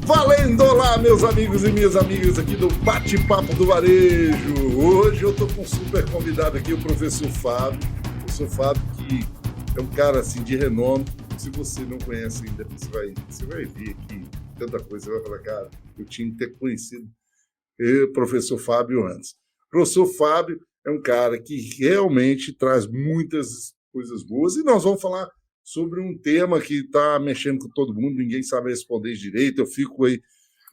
Valendo! Olá, meus amigos e minhas amigas aqui do Bate-Papo do Varejo. Hoje eu estou com um super convidado aqui, o professor Fábio. O professor Fábio, que é um cara assim, de renome. Se você não conhece ainda, você vai ver aqui tanta coisa. Você vai falar, cara, eu tinha que ter conhecido o professor Fábio antes. O professor Fábio é um cara que realmente traz muitas coisas boas e nós vamos falar sobre um tema que está mexendo com todo mundo, ninguém sabe responder direito. Eu fico aí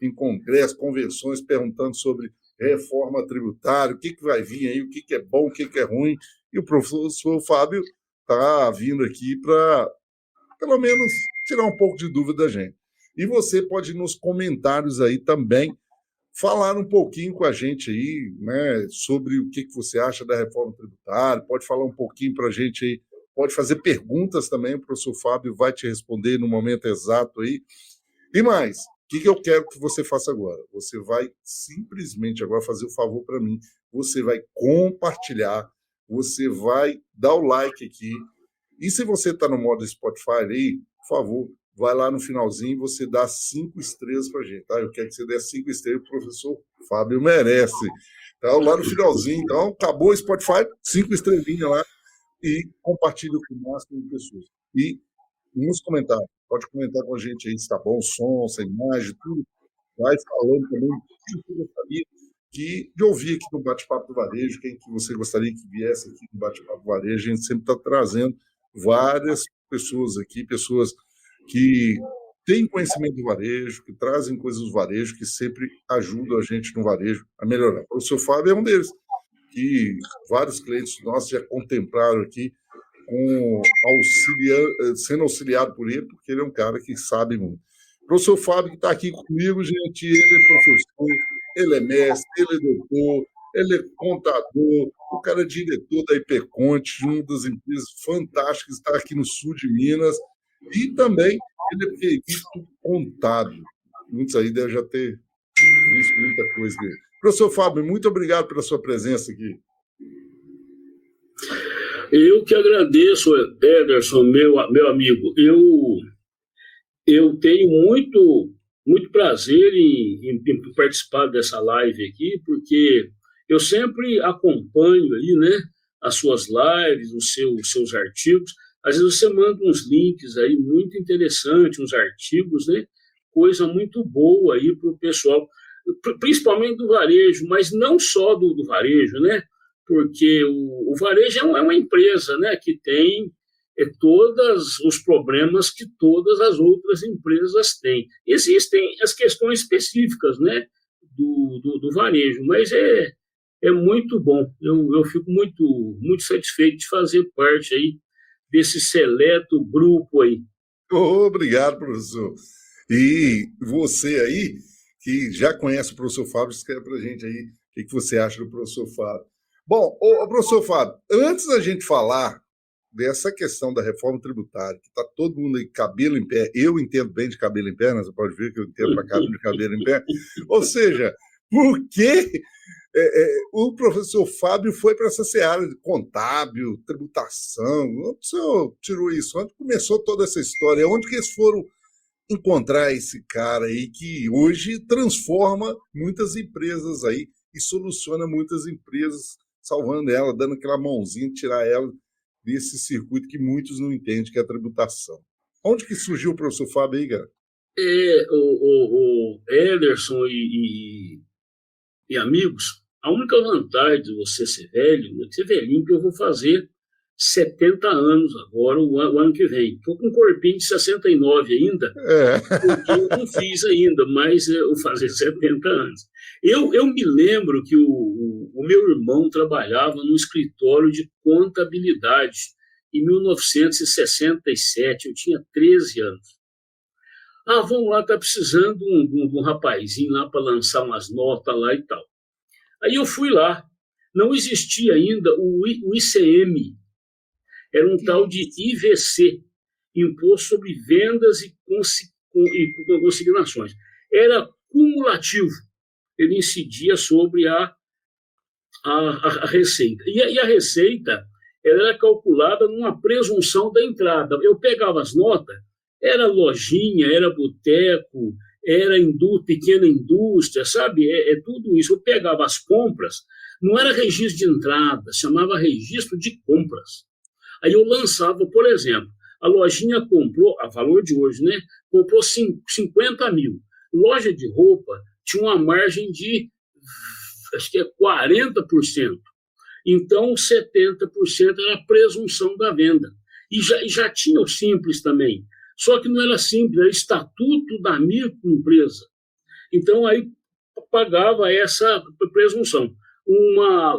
em congresso, convenções, perguntando sobre reforma tributária, o que vai vir aí, o que é bom, o que é ruim. E o professor Fábio está vindo aqui para, pelo menos, tirar um pouco de dúvida da gente. E você pode, nos comentários aí também, falar um pouquinho com a gente aí, né, sobre o que você acha da reforma tributária, pode falar um pouquinho para a gente aí. Pode fazer perguntas também, o professor Fábio vai te responder no momento exato aí. E mais, o que eu quero que você faça agora? Você vai simplesmente agora fazer o favor para mim. Você vai compartilhar, você vai dar o like aqui. E se você está no modo Spotify aí, por favor, vai lá no finalzinho e você dá 5 estrelas para a gente. Tá? Eu quero que você dê 5 estrelas, o professor Fábio merece. Então, lá no finalzinho, então, acabou o Spotify, 5 estrelinhas lá. E compartilhe com o máximo de pessoas. E nos comentários, pode comentar com a gente aí se está bom o som, se a imagem, tudo. Vai falando também o que eu gostaria de ouvir aqui no Bate-Papo do Varejo, quem que você gostaria que viesse aqui no Bate-Papo do Varejo. A gente sempre está trazendo várias pessoas aqui, pessoas que têm conhecimento do varejo, que trazem coisas do varejo, que sempre ajudam a gente no varejo a melhorar. O professor Fábio é um deles, que vários clientes nossos já contemplaram aqui sendo auxiliado por ele, porque ele é um cara que sabe muito. O professor Fábio, que está aqui comigo, gente, ele é professor, ele é mestre, ele é doutor, ele é contador, o cara é diretor da IPConte, uma das empresas fantásticas, está aqui no sul de Minas, e também ele é perito contábil. Muitos aí devem já ter visto muita coisa dele. Professor Fábio, muito obrigado pela sua presença aqui. Eu que agradeço, Ederson, meu amigo. Eu tenho muito prazer em participar dessa live aqui, porque eu sempre acompanho aí, né, as suas lives, os seus artigos. Às vezes você manda uns links aí muito interessantes, uns artigos, né, coisa muito boa aí para o pessoal, principalmente do varejo, mas não só do varejo, né? Porque o varejo é uma empresa, né, que tem todos os problemas que todas as outras empresas têm. Existem as questões específicas, né, do varejo, mas é muito bom. Eu fico muito satisfeito de fazer parte aí desse seleto grupo aí. Obrigado, professor. E você aí, que já conhece o professor Fábio, escreve para a gente aí o que você acha do professor Fábio. Bom, professor Fábio, antes da gente falar dessa questão da reforma tributária, que está todo mundo aí cabelo em pé, eu entendo bem de cabelo em pé, né? Você pode ver que eu entendo pra caramba de cabelo em pé. Ou seja, por que o professor Fábio foi para essa seara de contábil, tributação? Onde o senhor tirou isso? Onde começou toda essa história? Onde que eles foram encontrar esse cara aí que hoje transforma muitas empresas aí e soluciona muitas empresas, salvando ela, dando aquela mãozinha, tirar ela desse circuito que muitos não entendem, que é a tributação. Onde que surgiu o professor Fábio aí, cara? O Ederson e amigos, a única vantagem de você ser velho, né, que ser velhinho, que eu vou fazer 70 anos agora, o ano que vem. Estou com um corpinho de 69 ainda, porque eu não fiz ainda, mas eu vou fazer 70 anos. Eu me lembro que o meu irmão trabalhava no escritório de contabilidade em 1967, eu tinha 13 anos. Vamos lá, está precisando de um rapazinho lá para lançar umas notas lá e tal. Aí eu fui lá, não existia ainda o ICM, era um tal de IVC, Imposto sobre Vendas e Consignações. Era cumulativo, ele incidia sobre a receita. E a receita era calculada numa presunção da entrada. Eu pegava as notas, era lojinha, era boteco, era pequena indústria, sabe? Tudo isso. Eu pegava as compras, não era registro de entrada, chamava registro de compras. Aí eu lançava, por exemplo, a lojinha comprou, a valor de hoje, né? Comprou 50 mil. Loja de roupa tinha uma margem de, acho que é 40%. Então, 70% era a presunção da venda. E já tinha o simples também. Só que não era simples, era estatuto da microempresa. Então, aí pagava essa presunção. Uma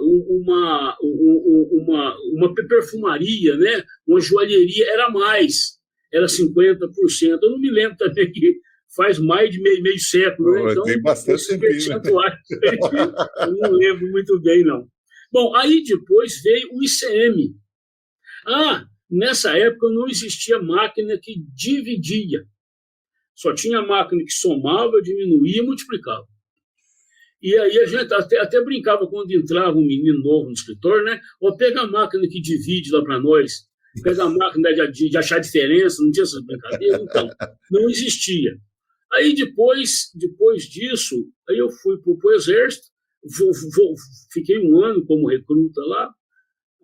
perfumaria, né? Uma joalheria era mais, era 50%. Eu não me lembro também que faz mais de meio século, né? Então, tem bastante tempinho, percentuais, eu não lembro muito bem, não. Bom, aí depois veio o ICM. Nessa época não existia máquina que dividia. Só tinha máquina que somava, diminuía e multiplicava. E aí a gente até brincava quando entrava um menino novo no escritório, né? Pega a máquina que divide lá para nós, pega a máquina de achar diferença, não tinha essas brincadeiras, então, não existia. Aí depois disso, aí eu fui para o Exército, fiquei 1 ano como recruta lá,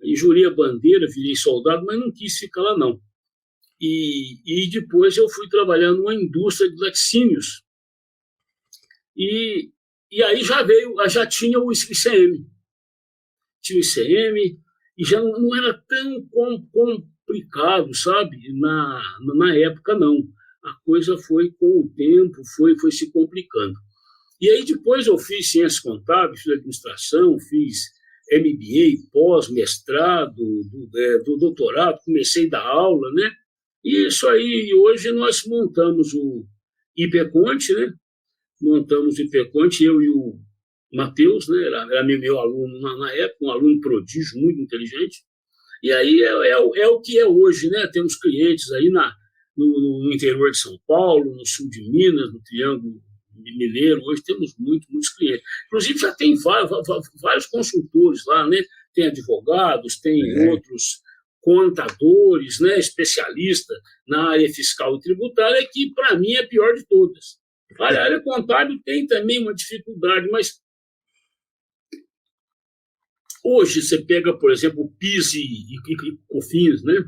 e jurei a bandeira, virei soldado, mas não quis ficar lá, não. E depois eu fui trabalhar numa indústria de laticínios. E aí já tinha o ICM. Tinha o ICM, e já não era tão complicado, sabe? Na época, não. A coisa foi, com o tempo, foi se complicando. E aí depois eu fiz ciências contábeis, fiz administração, fiz MBA, pós-mestrado, do doutorado, comecei a dar aula, né? E isso aí, hoje nós montamos o IPConte, né? Montamos o IPConte, eu e o Matheus, né? Era meu aluno na época, um aluno prodígio, muito inteligente. E aí é o que é hoje, né? Temos clientes aí no interior de São Paulo, no sul de Minas, no Triângulo Mineiro. Hoje temos muitos clientes. Inclusive, já tem vários consultores lá, né? Tem advogados, tem outros contadores, né? Especialistas na área fiscal e tributária, que, para mim, é a pior de todas. A área contábil tem também uma dificuldade, mas hoje você pega, por exemplo, o PIS e COFINS, né?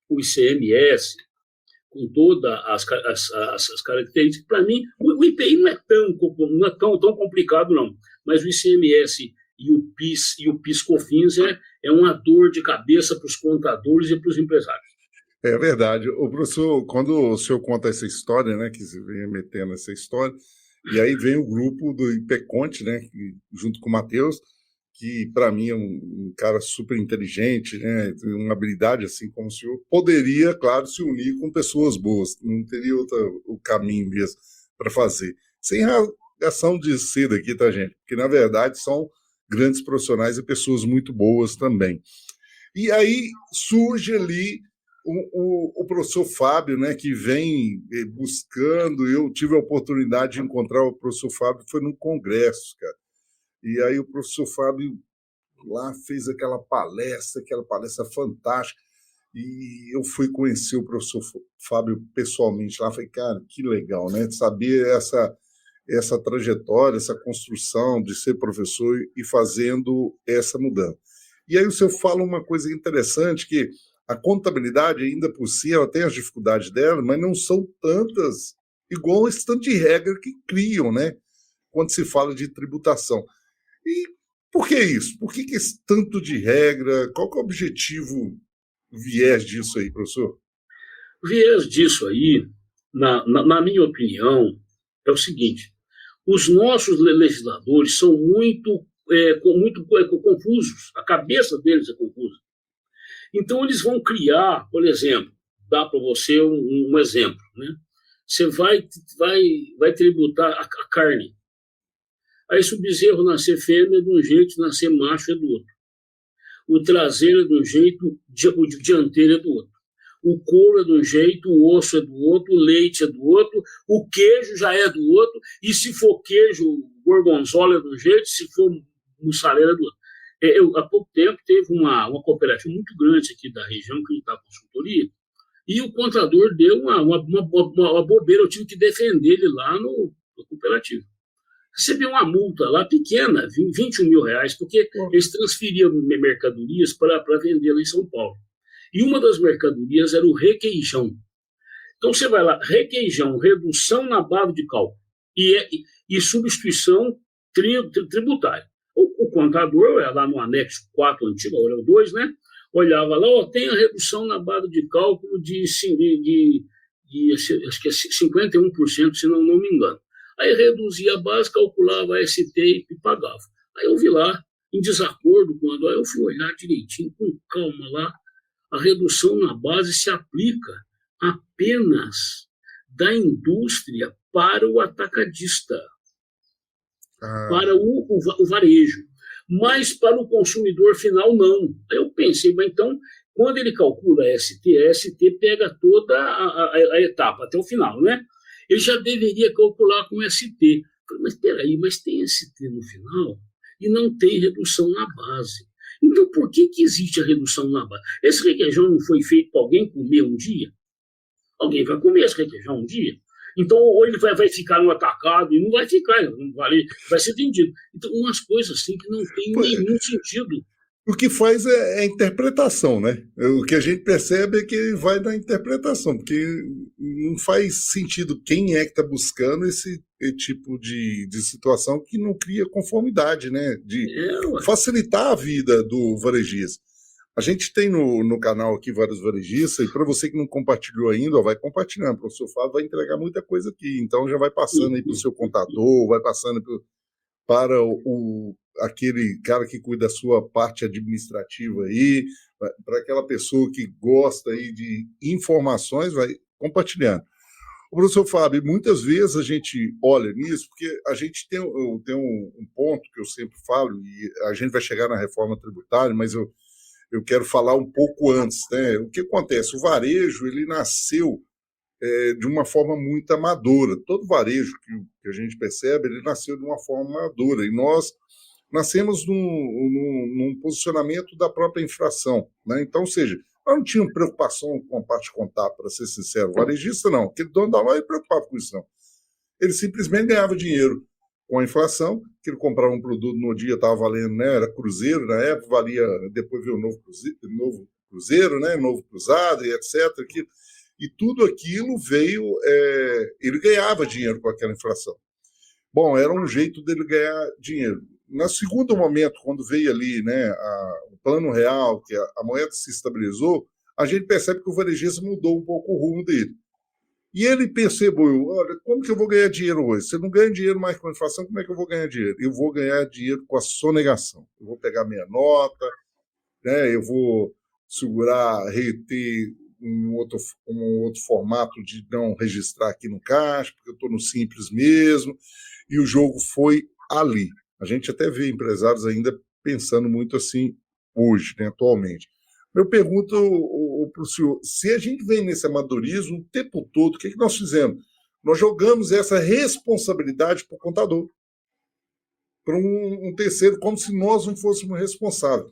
O ICMS, com todas as características. Para mim, o IPI não é tão complicado, não. Mas o ICMS e o PIS/COFINS é uma dor de cabeça para os contadores e para os empresários. É verdade. O professor, quando o senhor conta essa história, né, que você vem metendo essa história, e aí vem o grupo do IPConte, né, junto com o Matheus, que para mim é um cara super inteligente, né, tem uma habilidade assim como o senhor, poderia, claro, se unir com pessoas boas, não teria o caminho mesmo para fazer. Sem razão de ser daqui, tá, gente? Porque, na verdade, são grandes profissionais e pessoas muito boas também. E aí surge ali o professor Fábio, né, que vem buscando. Eu tive a oportunidade de encontrar o professor Fábio, foi num congresso, cara. E aí o professor Fábio lá fez aquela palestra fantástica. E eu fui conhecer o professor Fábio pessoalmente lá. Falei, cara, que legal, né? Saber essa trajetória, essa construção de ser professor e fazendo essa mudança. E aí o senhor fala uma coisa interessante, que a contabilidade, ainda por si, ela tem as dificuldades dela, mas não são tantas, igual esse tanto de regra que criam, né? Quando se fala de tributação. E por que isso? Por que esse tanto de regra? Qual que é o objetivo, viés disso aí, professor? O viés disso aí, na minha opinião, é o seguinte: os nossos legisladores são muito confusos, a cabeça deles é confusa. Então, eles vão criar, por exemplo, dá para você um exemplo, né? Você vai tributar a carne. Aí, se o bezerro nascer fêmea é de um jeito, se nascer macho é do outro. O traseiro é de um jeito, o dianteiro é do outro. O couro é de um jeito, o osso é do outro, o leite é do outro, o queijo já é do outro, e se for queijo, gorgonzola é de um jeito, se for mussarela é do outro. Há pouco tempo teve uma cooperativa muito grande aqui da região, que a gente dá consultoria, e o contador deu uma bobeira, eu tive que defender ele lá no cooperativo. Recebi uma multa lá pequena, R$ 21.000, porque eles transferiam mercadorias para vender lá em São Paulo. E uma das mercadorias era o requeijão. Então você vai lá, requeijão, redução na base de cálculo e substituição tributária. O contador, lá no anexo 4 antigo, agora é o 2, né? Olhava lá, tem a redução na base de cálculo de acho que é 51%, se não me engano. Aí reduzia a base, calculava a ST e pagava. Aí eu vi lá, em desacordo com aí eu fui olhar direitinho, com calma lá, a redução na base se aplica apenas da indústria para o atacadista, para o varejo, mas para o consumidor final não. Aí eu pensei, mas então, quando ele calcula a ST pega toda a etapa até o final, né? Ele já deveria calcular com ST. Falei, mas peraí, mas tem ST no final e não tem redução na base. Então, por que existe a redução na base? Esse requeijão não foi feito para alguém comer um dia? Alguém vai comer esse requeijão um dia? Então, ou ele vai ficar no atacado e não vai ficar, não vai ser vendido. Então, umas coisas assim que não tem nenhum sentido. O que faz é a interpretação, né? O que a gente percebe é que vai na interpretação, porque não faz sentido quem é que está buscando esse tipo de situação que não cria conformidade, né? De facilitar a vida do varejista. A gente tem no canal aqui vários varejistas, e para você que não compartilhou ainda, vai compartilhando. O professor Fábio vai entregar muita coisa aqui, então já vai passando aí para o seu contador, vai passando para aquele cara que cuida da sua parte administrativa aí, para aquela pessoa que gosta aí de informações, vai compartilhando. O professor Fábio, muitas vezes a gente olha nisso, porque a gente tem um ponto que eu sempre falo, e a gente vai chegar na reforma tributária, mas eu quero falar um pouco antes, né? O que acontece? O varejo, ele nasceu de uma forma muito amadora. Todo varejo que a gente percebe, ele nasceu de uma forma amadora. E nós nascemos num posicionamento da própria inflação, né? Então, ou seja, nós não tínhamos preocupação com a parte contábil, para ser sincero. O varejista, não. Aquele dono da loja não preocupava com isso, não. Ele simplesmente ganhava dinheiro com a inflação, que ele comprava um produto no dia, estava valendo, né? Era cruzeiro, na época valia, depois veio o novo cruzeiro, né? Novo cruzado, e etc. E tudo aquilo veio, ele ganhava dinheiro com aquela inflação. Bom, era um jeito dele ganhar dinheiro. No segundo momento, quando veio ali, né, o plano real, que a moeda se estabilizou, a gente percebe que o varejista mudou um pouco o rumo dele. E ele percebeu, olha, como que eu vou ganhar dinheiro hoje? Se eu não ganho dinheiro mais com a inflação, como é que eu vou ganhar dinheiro? Eu vou ganhar dinheiro com a sonegação. Eu vou pegar minha nota, né, eu vou segurar, reter um outro formato de não registrar aqui no caixa, porque eu estou no simples mesmo, e o jogo foi ali. A gente até vê empresários ainda pensando muito assim hoje, né, atualmente. Eu pergunto para o senhor, se a gente vem nesse amadorismo o tempo todo, o que nós fizemos? Nós jogamos essa responsabilidade para o contador, para um terceiro, como se nós não fôssemos responsáveis.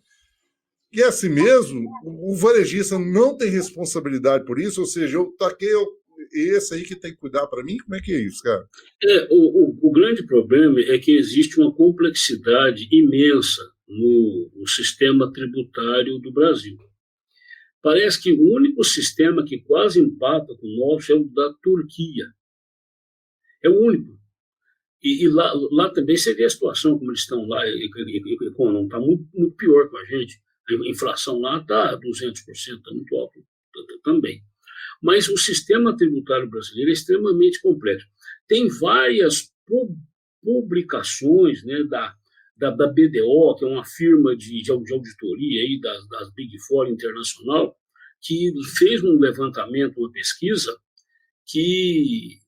E é assim mesmo, o varejista não tem responsabilidade por isso, ou seja, eu taquei esse aí que tem que cuidar para mim? Como é que é isso, cara? O grande problema é que existe uma complexidade imensa no sistema tributário do Brasil. Parece que o único sistema que quase empata com o nosso é o da Turquia. É o único. E lá também você vê a situação, como eles estão lá, não está muito, muito pior com a gente. A inflação lá está 200%, está muito alto também. Mas o sistema tributário brasileiro é extremamente complexo. Tem várias publicações, né, da BDO, que é uma firma de auditoria aí das Big Four internacional, que fez um levantamento, uma pesquisa, que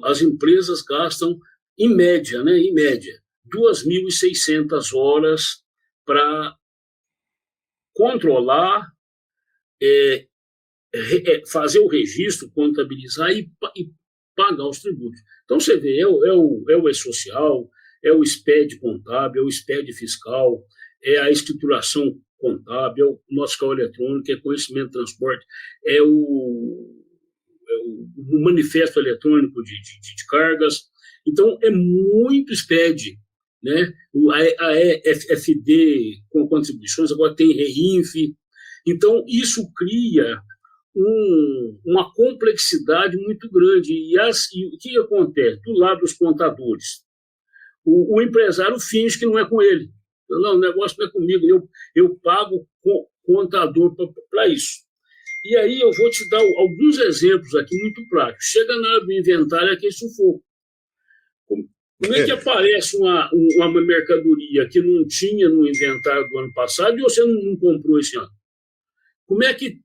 as empresas gastam, em média, 2.600 horas para controlar, fazer o registro, contabilizar e pagar os tributos. Então, você vê, é o E-Social, é o SPED contábil, é o SPED fiscal, é a escrituração contábil, é o nosso fiscal eletrônico, é conhecimento de transporte, é o manifesto eletrônico de cargas. Então, é muito SPED, né? A EFD com contribuições, agora tem REINF. Então, isso cria uma complexidade muito grande. E o que acontece? Do lado dos contadores, o empresário finge que não é com ele. Não, o negócio não é comigo, eu pago contador para isso. E aí eu vou te dar alguns exemplos aqui muito práticos. Chega na hora do inventário, é aquele sufoco. Como é que aparece uma mercadoria que não tinha no inventário do ano passado e você não comprou esse ano? Como é que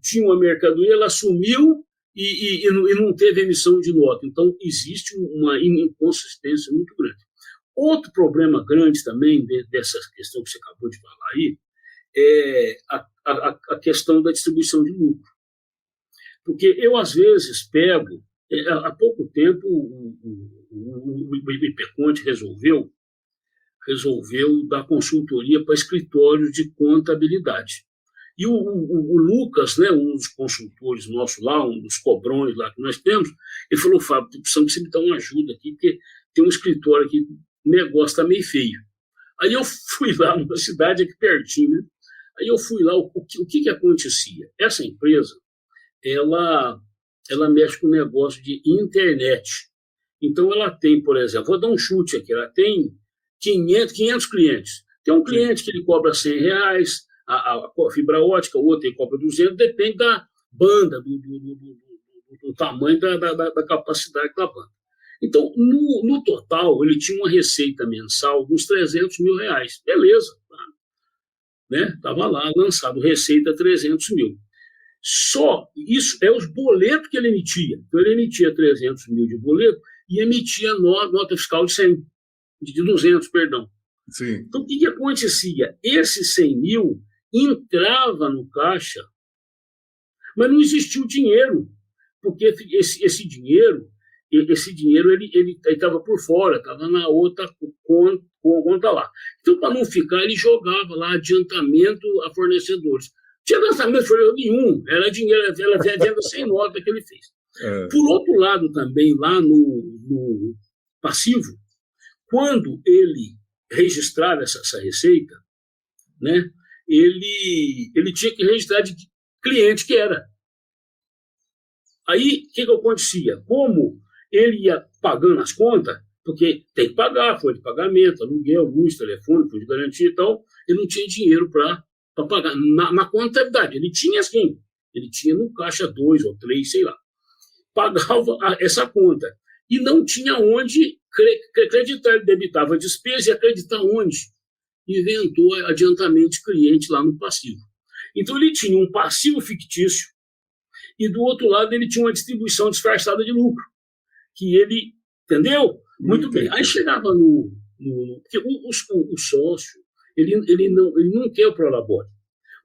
tinha uma mercadoria, ela sumiu e não teve emissão de nota? Então, existe uma inconsistência muito grande. Outro problema grande também dessa questão que você acabou de falar aí é a questão da distribuição de lucro. Porque eu, às vezes, pego... Há pouco tempo, o IPCONT resolveu dar consultoria para escritórios de contabilidade. E o Lucas, né, um dos consultores nossos lá, um dos cobrões lá que nós temos, ele falou: Fábio, precisamos que você me dê uma ajuda aqui, porque tem um escritório aqui, o negócio está meio feio. Aí eu fui lá, numa cidade aqui pertinho, né? Aí eu fui lá, o que acontecia? Essa empresa, ela mexe com negócio de internet. Então, ela tem, por exemplo, vou dar um chute aqui, ela tem 500 clientes. Tem um cliente que ele cobra R$100, a fibra ótica, o outro ele cobra 200, depende da banda, do tamanho da capacidade da banda. Então, no total, ele tinha uma receita mensal de uns R$300 mil. Beleza, tá? Né? Estava lá, lançado, receita 300 mil. Só isso é os boletos que ele emitia. Então, ele emitia 300 mil de boleto e emitia nota fiscal de 100, de 200, perdão. Sim. Então, o que acontecia? Esses 100 mil entrava no caixa, mas não existia o dinheiro, porque esse dinheiro ele estava por fora, estava na outra conta lá. Então, para não ficar, ele jogava lá adiantamento a fornecedores. Tinha lançamento nenhum, era dinheiro, era venda sem nota que ele fez. Por outro lado, também, lá no passivo, quando ele registrava essa receita, né, ele tinha que registrar de cliente que era. Aí, o que acontecia? Como ele ia pagando as contas, porque tem que pagar, folha de pagamento, aluguel, luz, telefone, fundo de garantia e tal, ele não tinha dinheiro para pagar. Na contabilidade, ele tinha assim, ele tinha no caixa 2 ou 3, sei lá. Pagava essa conta. E não tinha onde acreditar, ele debitava a despesa e acreditar onde. Inventou adiantamento de cliente lá no passivo. Então, ele tinha um passivo fictício e, do outro lado, ele tinha uma distribuição disfarçada de lucro, que ele, entendeu? Muito bem. Aí chegava porque o sócio, ele não quer o Prolabore.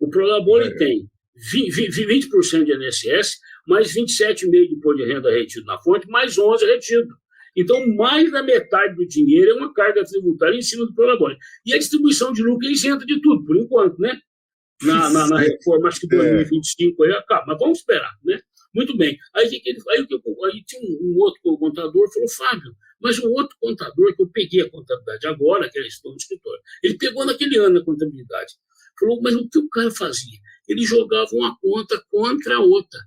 O Prolabore tem 20% de INSS, mais 27,5% de imposto de renda retido na fonte, mais 11% retido. Então, mais da metade do dinheiro é uma carga tributária em cima do Prolabore. E a distribuição de lucro é isenta de tudo, por enquanto, né? Na reforma, acho que 2025 aí acaba, mas vamos esperar, né? Muito bem. Aí tinha um outro contador, falou: Fábio, mas o outro contador, que eu peguei a contabilidade agora, que era gestão do escritório, ele pegou naquele ano a contabilidade. Falou: mas o que o cara fazia? Ele jogava uma conta contra a outra.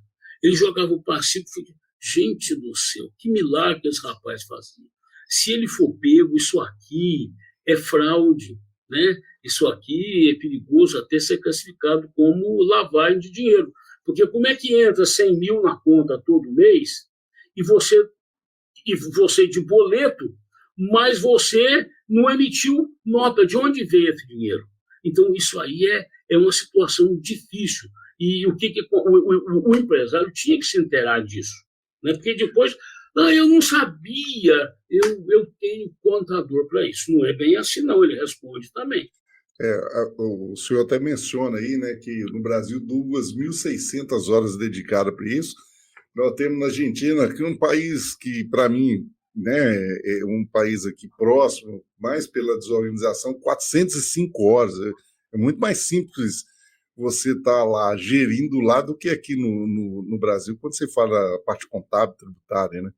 Ele jogava o passivo. Gente do céu, que milagre que esse rapaz fazia. Se ele for pego, isso aqui é fraude, né? Isso aqui é perigoso até ser classificado como lavagem de dinheiro. Porque como é que entra 100 mil na conta todo mês e você de boleto, mas você não emitiu nota? De onde veio esse dinheiro? Então, isso aí é uma situação difícil. E o empresário tinha que se inteirar disso. Né? Porque depois, eu não sabia, eu tenho contador para isso. Não é bem assim, não, ele responde também. O senhor até menciona aí, né, que no Brasil 2.600 horas dedicadas para isso. Nós temos na Argentina, que é um país que, para mim, né, é um país aqui próximo, mais pela desorganização, 405 horas. É muito mais simples você estar lá gerindo lá do que aqui no Brasil, quando você fala a parte contábil, tributária, né?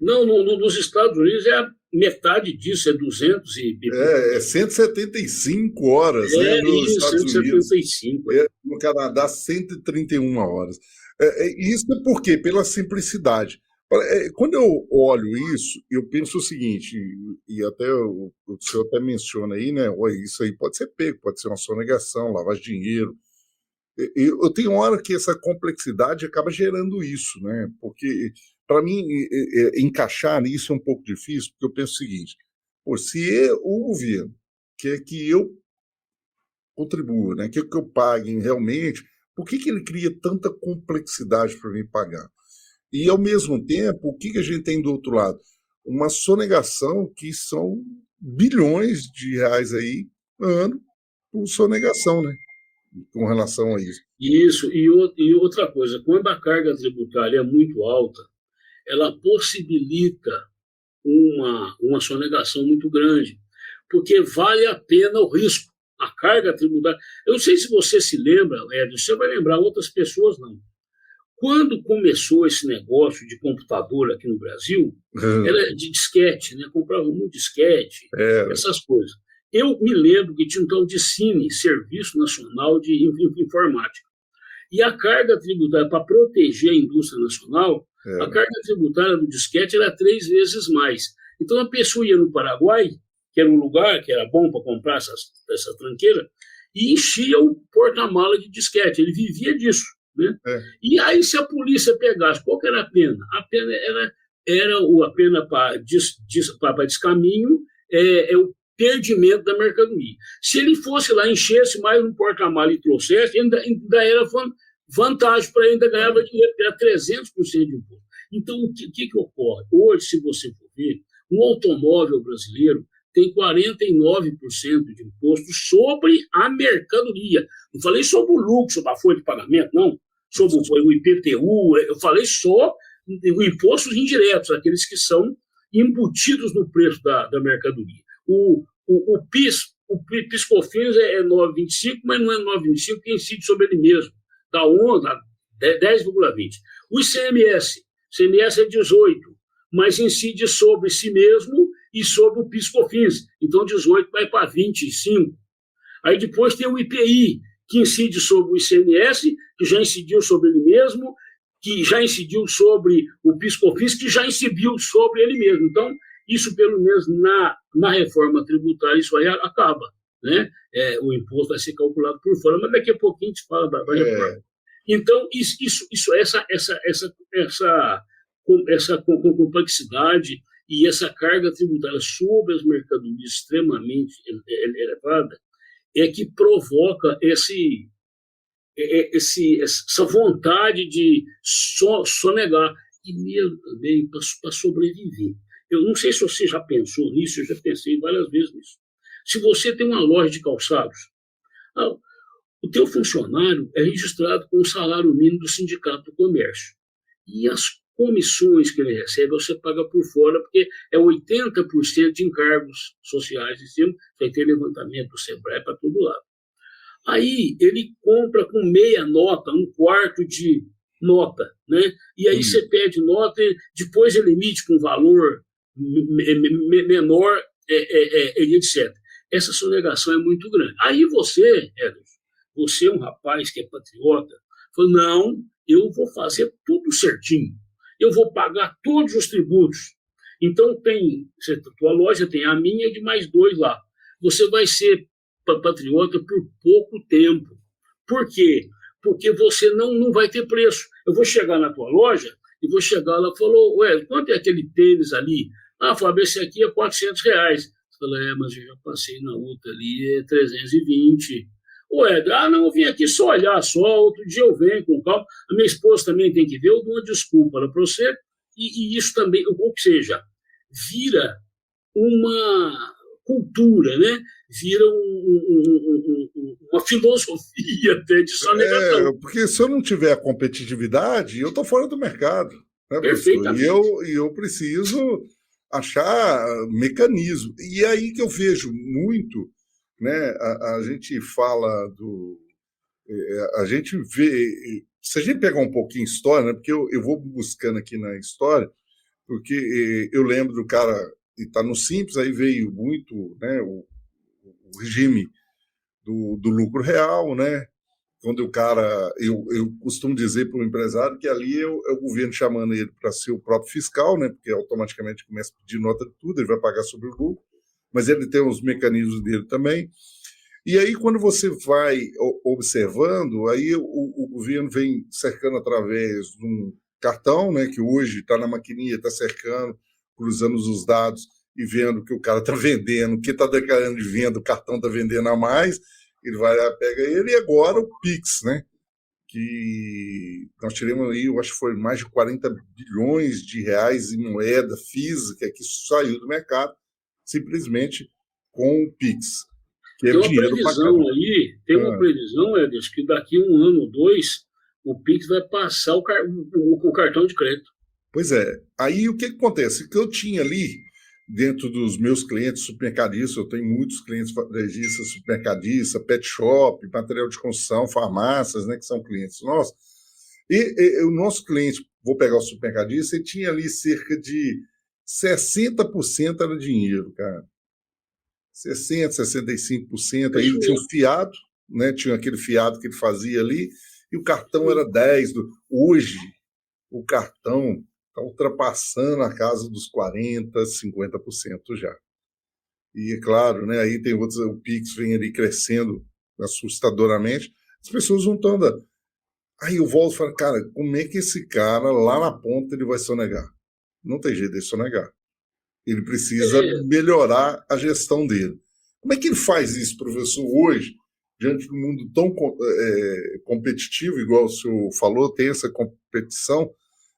Não, nos Estados Unidos é a metade disso, é 200 e... É 175 horas, né, nos isso, Estados Unidos. 175. No Canadá, 131 horas. Isso é por quê? Pela simplicidade. Quando eu olho isso, eu penso o seguinte, e até o senhor até menciona aí, né? Isso aí pode ser pego, pode ser uma sonegação, lavagem de dinheiro. Eu tenho hora que essa complexidade acaba gerando isso, né? Porque, para mim, encaixar nisso é um pouco difícil, porque eu penso o seguinte: pô, se o governo quer que eu contribua, né? Quer que eu pague realmente, por que ele cria tanta complexidade para mim pagar? E, ao mesmo tempo, o que a gente tem do outro lado? Uma sonegação que são bilhões de reais aí, ano, por sonegação, né? Com relação a isso. Isso, e outra coisa, quando a carga tributária é muito alta, ela possibilita uma sonegação muito grande, porque vale a pena o risco. A carga tributária. Eu não sei se você se lembra, Edson, você vai lembrar, outras pessoas não. Quando começou esse negócio de computador aqui no Brasil, era de disquete, né? Comprava muito disquete, essas coisas. Eu me lembro que tinha um tal de Cine, Serviço Nacional de Informática. E a carga tributária, para proteger a indústria nacional, a carga tributária do disquete era 3 vezes mais. Então a pessoa ia no Paraguai, que era um lugar que era bom para comprar essa tranqueira, e enchia o porta-mala de disquete. Ele vivia disso. Né? E aí, se a polícia pegasse, qual que era a pena? A pena era a pena para descaminho, o perdimento da mercadoria. Se ele fosse lá, enchesse mais um porta-mala e trouxesse, ainda era vantagem para ele, ainda ganhava dinheiro, era 300% de imposto. Então, o que ocorre? Hoje, se você for ver, um automóvel brasileiro tem 49% de imposto sobre a mercadoria. Não falei sobre o lucro, sobre a folha de pagamento, não. Sobre o IPTU, eu falei só os impostos indiretos, aqueles que são embutidos no preço da mercadoria. O PIS/COFINS é 9,25, mas não é 9,25 que incide sobre ele mesmo. Da onda, 10,20. O ICMS é 18, mas incide sobre si mesmo e sobre o PIS/COFINS. Então, 18 vai para 25. Aí depois tem o IPI, que incide sobre o ICMS, que já incidiu sobre ele mesmo, que já incidiu sobre o PIS/COFINS, que já incidiu sobre ele mesmo. Então, isso, pelo menos na reforma tributária, isso aí acaba. Né? O imposto vai ser calculado por fora, mas daqui a pouquinho a gente fala da reforma. Então, essa complexidade e essa carga tributária sobre as mercadorias extremamente elevada é que provoca essa vontade de sonegar, e mesmo também para sobreviver. Eu não sei se você já pensou nisso, eu já pensei várias vezes nisso. Se você tem uma loja de calçados, o teu funcionário é registrado com o salário mínimo do Sindicato do Comércio. E as comissões que ele recebe, você paga por fora, porque é 80% de encargos sociais em cima, vai ter levantamento do Sebrae para todo lado. Aí ele compra com meia nota, um quarto de nota, né? E aí você pede nota, depois ele emite com valor menor, etc. Essa sonegação é muito grande. Aí você, Ederson, você é um rapaz que é patriota, falou, não, eu vou fazer tudo certinho. Eu vou pagar todos os tributos. Então, tua loja tem a minha e de mais 2 lá. Você vai ser patriota por pouco tempo. Por quê? Porque você não vai ter preço. Eu vou chegar na tua loja e vou chegar lá e falou, ué, quanto é aquele tênis ali? Fábio, esse aqui é R$400. Você fala, mas eu já passei na outra ali, é 320. Ué, não, eu vim aqui só olhar só, outro dia eu venho com calma. A minha esposa também tem que ver, eu dou uma desculpa para você. E isso também, ou seja, vira uma cultura, né? Vira uma filosofia até de sonegação. Porque se eu não tiver a competitividade, eu estou fora do mercado. Né, professor? Perfeitamente. E eu preciso achar mecanismo. E é aí que eu vejo muito, né? A gente fala do. A gente vê. Se a gente pegar um pouquinho história, né? Porque eu vou buscando aqui na história, porque eu lembro do cara, e está no Simples, aí veio muito, né, o regime do lucro real, né? Quando o cara, eu costumo dizer para o empresário que ali é o governo chamando ele para ser o próprio fiscal, né? Porque automaticamente começa a pedir nota de tudo, ele vai pagar sobre o lucro, mas ele tem os mecanismos dele também. E aí, quando você vai observando, aí o governo vem cercando através de um cartão, né, que hoje está na maquininha, está cercando, cruzando os dados e vendo que o cara está vendendo, o que está declarando de venda, o cartão está vendendo a mais, ele vai lá, pega ele, e agora o Pix, né, que nós tivemos aí, eu acho que foi mais de 40 bilhões de reais em moeda física que saiu do mercado simplesmente com o Pix. Que é Tem uma dinheiro para cá. previsão aí, tem uma previsão, Edson, que daqui a 1 ano ou 2, o Pix vai passar o cartão de crédito. Pois é. Aí o que acontece? Que eu tinha ali, dentro dos meus clientes supermercadistas, eu tenho muitos clientes varejistas, supermercadistas, pet shop, material de construção, farmácias, né, que são clientes nossos. E o nosso cliente, vou pegar o supermercadista, ele tinha ali cerca de 60% era dinheiro, cara. 60%, 65%, aí ele tinha um fiado, né? Tinha aquele fiado que ele fazia ali, e o cartão era 10%. Hoje, o cartão está ultrapassando a casa dos 40%, 50% já. E é claro, né? Aí tem outros, o Pix vem ali crescendo assustadoramente, as pessoas não estão dando. Aí eu volto e falo, cara, como é que esse cara lá na ponta ele vai sonegar? Não tem jeito de sonegar. Ele precisa melhorar a gestão dele. Como é que ele faz isso, professor, hoje, diante de um mundo tão competitivo, igual o senhor falou, tem essa competição,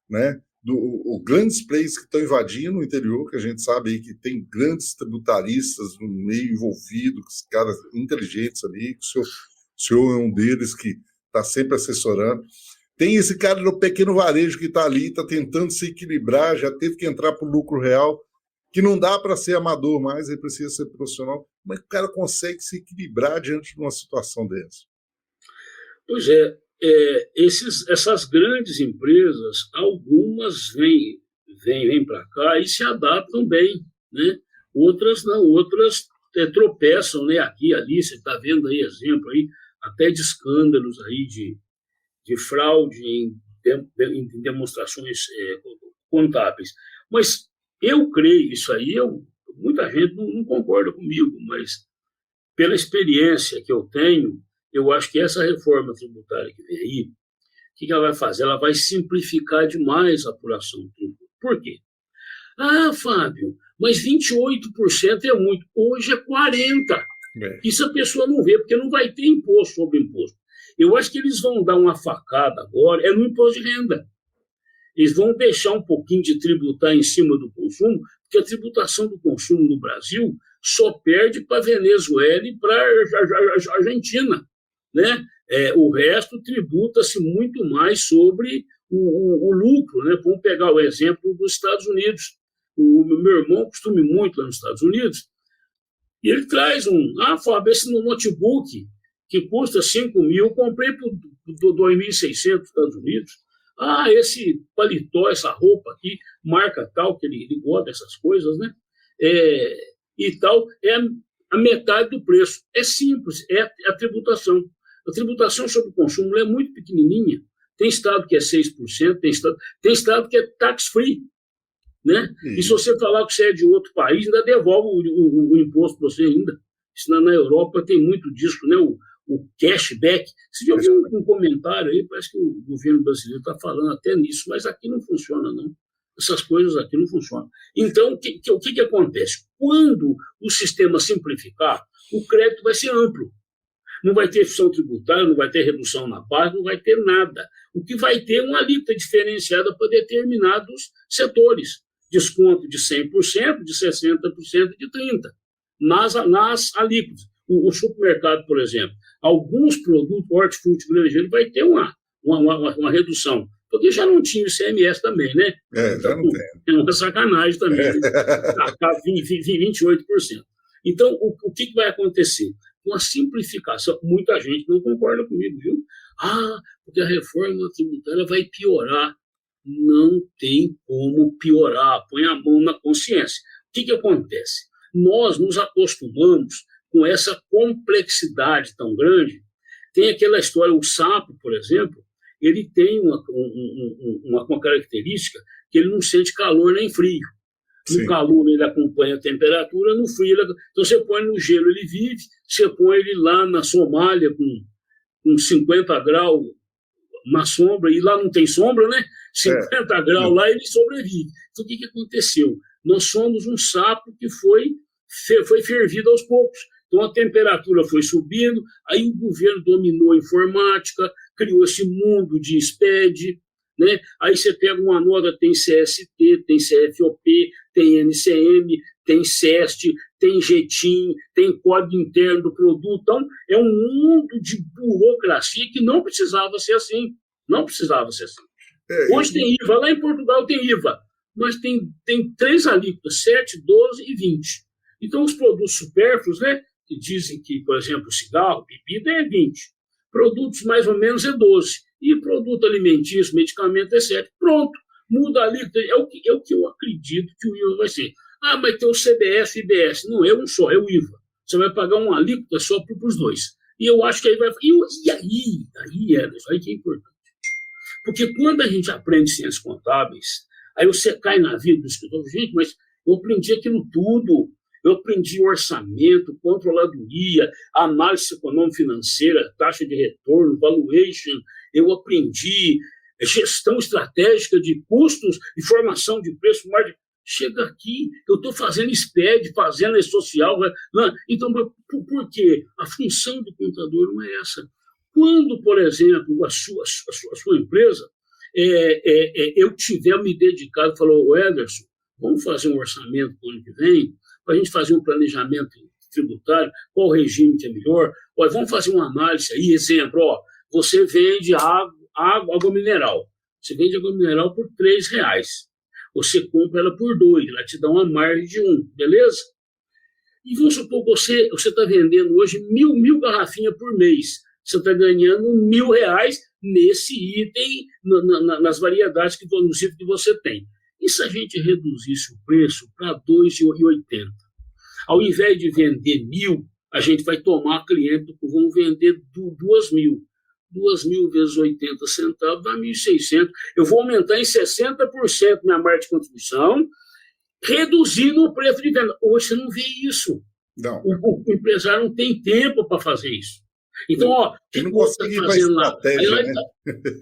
né? Os grandes players que estão invadindo o interior, que a gente sabe aí que tem grandes tributaristas no meio envolvido, os caras inteligentes ali, que o senhor é um deles que está sempre assessorando. Tem esse cara do pequeno varejo que está ali, está tentando se equilibrar, já teve que entrar para o lucro real, que não dá para ser amador mais, ele precisa ser profissional. Como é que o cara consegue se equilibrar diante de uma situação dessa? Pois é, essas grandes empresas, algumas vêm para cá e se adaptam bem, né? Outras não, outras tropeçam, né? Aqui e ali, você está vendo aí exemplo aí, até de escândalos aí de fraude em demonstrações contábeis. Mas eu creio, isso aí, muita gente não concorda comigo, mas pela experiência que eu tenho, eu acho que essa reforma tributária que vem aí, o que ela vai fazer? Ela vai simplificar demais a apuração do tributo. Por quê? Ah, Fábio, mas 28% é muito. Hoje é 40%. Isso a pessoa não vê, porque não vai ter imposto sobre imposto. Eu acho que eles vão dar uma facada agora, no imposto de renda. Eles vão deixar um pouquinho de tributar em cima do consumo, porque a tributação do consumo no Brasil só perde para a Venezuela e para a Argentina, né? O resto tributa-se muito mais sobre o lucro, né? Vamos pegar o exemplo dos Estados Unidos. O meu irmão costuma ir muito lá nos Estados Unidos, e ele traz Fábio, esse notebook que custa 5 mil, eu comprei por 2.600 nos Estados Unidos. Esse paletó, essa roupa aqui, marca tal, que ele gosta dessas coisas, né? E tal, é a metade do preço. É simples, é a tributação. A tributação sobre o consumo é muito pequenininha. Tem estado que é 6%, tem estado que é tax-free, né? E se você falar que você é de outro país, ainda devolve o imposto para você ainda. Isso na Europa tem muito disso, né? O cashback. Você já viu um comentário aí, parece que o governo brasileiro está falando até nisso, mas aqui não funciona, não. Essas coisas aqui não funcionam. Então, o que acontece? Quando o sistema simplificar, o crédito vai ser amplo. Não vai ter exceção tributária, não vai ter redução na base, não vai ter nada. O que vai ter é uma alíquota diferenciada para determinados setores. Desconto de 100%, de 60%, de 30%. Nas alíquotas. O supermercado, por exemplo, alguns produtos, hortifruti, granjeiro, vai ter uma redução. porque já não tinha o ICMS também, né? Já não tem. É uma sacanagem também, né? Tá 28%. Então, o que vai acontecer? Com a simplificação, muita gente não concorda comigo, viu? Porque a reforma tributária vai piorar. Não tem como piorar, põe a mão na consciência. O que acontece? Nós nos acostumamos com essa complexidade tão grande. Tem aquela história, o sapo, por exemplo, ele tem uma característica que ele não sente calor nem frio. No calor ele acompanha a temperatura, no frio então você põe no gelo, ele vive, você põe ele lá na Somália com 50 graus na sombra, e lá não tem sombra, né? 50 graus lá, ele sobrevive. Então, o que aconteceu? Nós somos um sapo que foi fervido aos poucos. Então, a temperatura foi subindo, aí o governo dominou a informática, criou esse mundo de SPED, né? Aí você pega uma nota, tem CST, tem CFOP, tem NCM, tem CEST, tem JETIM, tem Código Interno do Produto. Então, é um mundo de burocracia que não precisava ser assim. Não precisava ser assim. Hoje tem IVA, lá em Portugal tem IVA, mas tem 3 alíquotas, 7, 12 e 20. Então, os produtos supérfluos, né, que dizem que, por exemplo, cigarro, bebida é 20. Produtos mais ou menos é 12. E produto alimentício, medicamento é 7. Pronto, muda a alíquota. É o que eu acredito que o IVA vai ser. Mas tem o CBS e IBS. Não é um só, é o IVA. Você vai pagar uma alíquota só para os dois. E eu acho que aí vai... E aí que é importante. Porque quando a gente aprende ciências contábeis, aí você cai na vida do escritor, gente, mas eu aprendi aquilo tudo. Eu aprendi orçamento, controladoria, análise econômico-financeira, taxa de retorno, valuation. Eu aprendi gestão estratégica de custos e formação de preço. Chega aqui, eu estou fazendo SPED, fazendo social. Então, por quê? A função do contador não é essa. Quando, por exemplo, a sua empresa, eu tiver me dedicado, falou, Ederson, vamos fazer um orçamento para o ano que vem, para a gente fazer um planejamento tributário, qual regime que é melhor, vamos fazer uma análise aí, exemplo, você vende água mineral, você vende água mineral por R$3, você compra ela por 2, ela te dá uma margem de 1, beleza? E vamos supor que você está vendendo hoje mil garrafinhas por mês, você está ganhando R$1.000 nesse item, nas variedades, nos itens que você tem. E se a gente reduzisse o preço para R$2,80? Ao invés de vender 1.000, a gente vai tomar cliente, vamos vender 2.000. 2.000 vezes 80 centavos dá 1.600. Eu vou aumentar em 60% minha margem de contribuição, reduzindo o preço de venda. Hoje você não vê isso. Não. O empresário não tem tempo para fazer isso. Então, ele não consegue ir para a estratégia, né?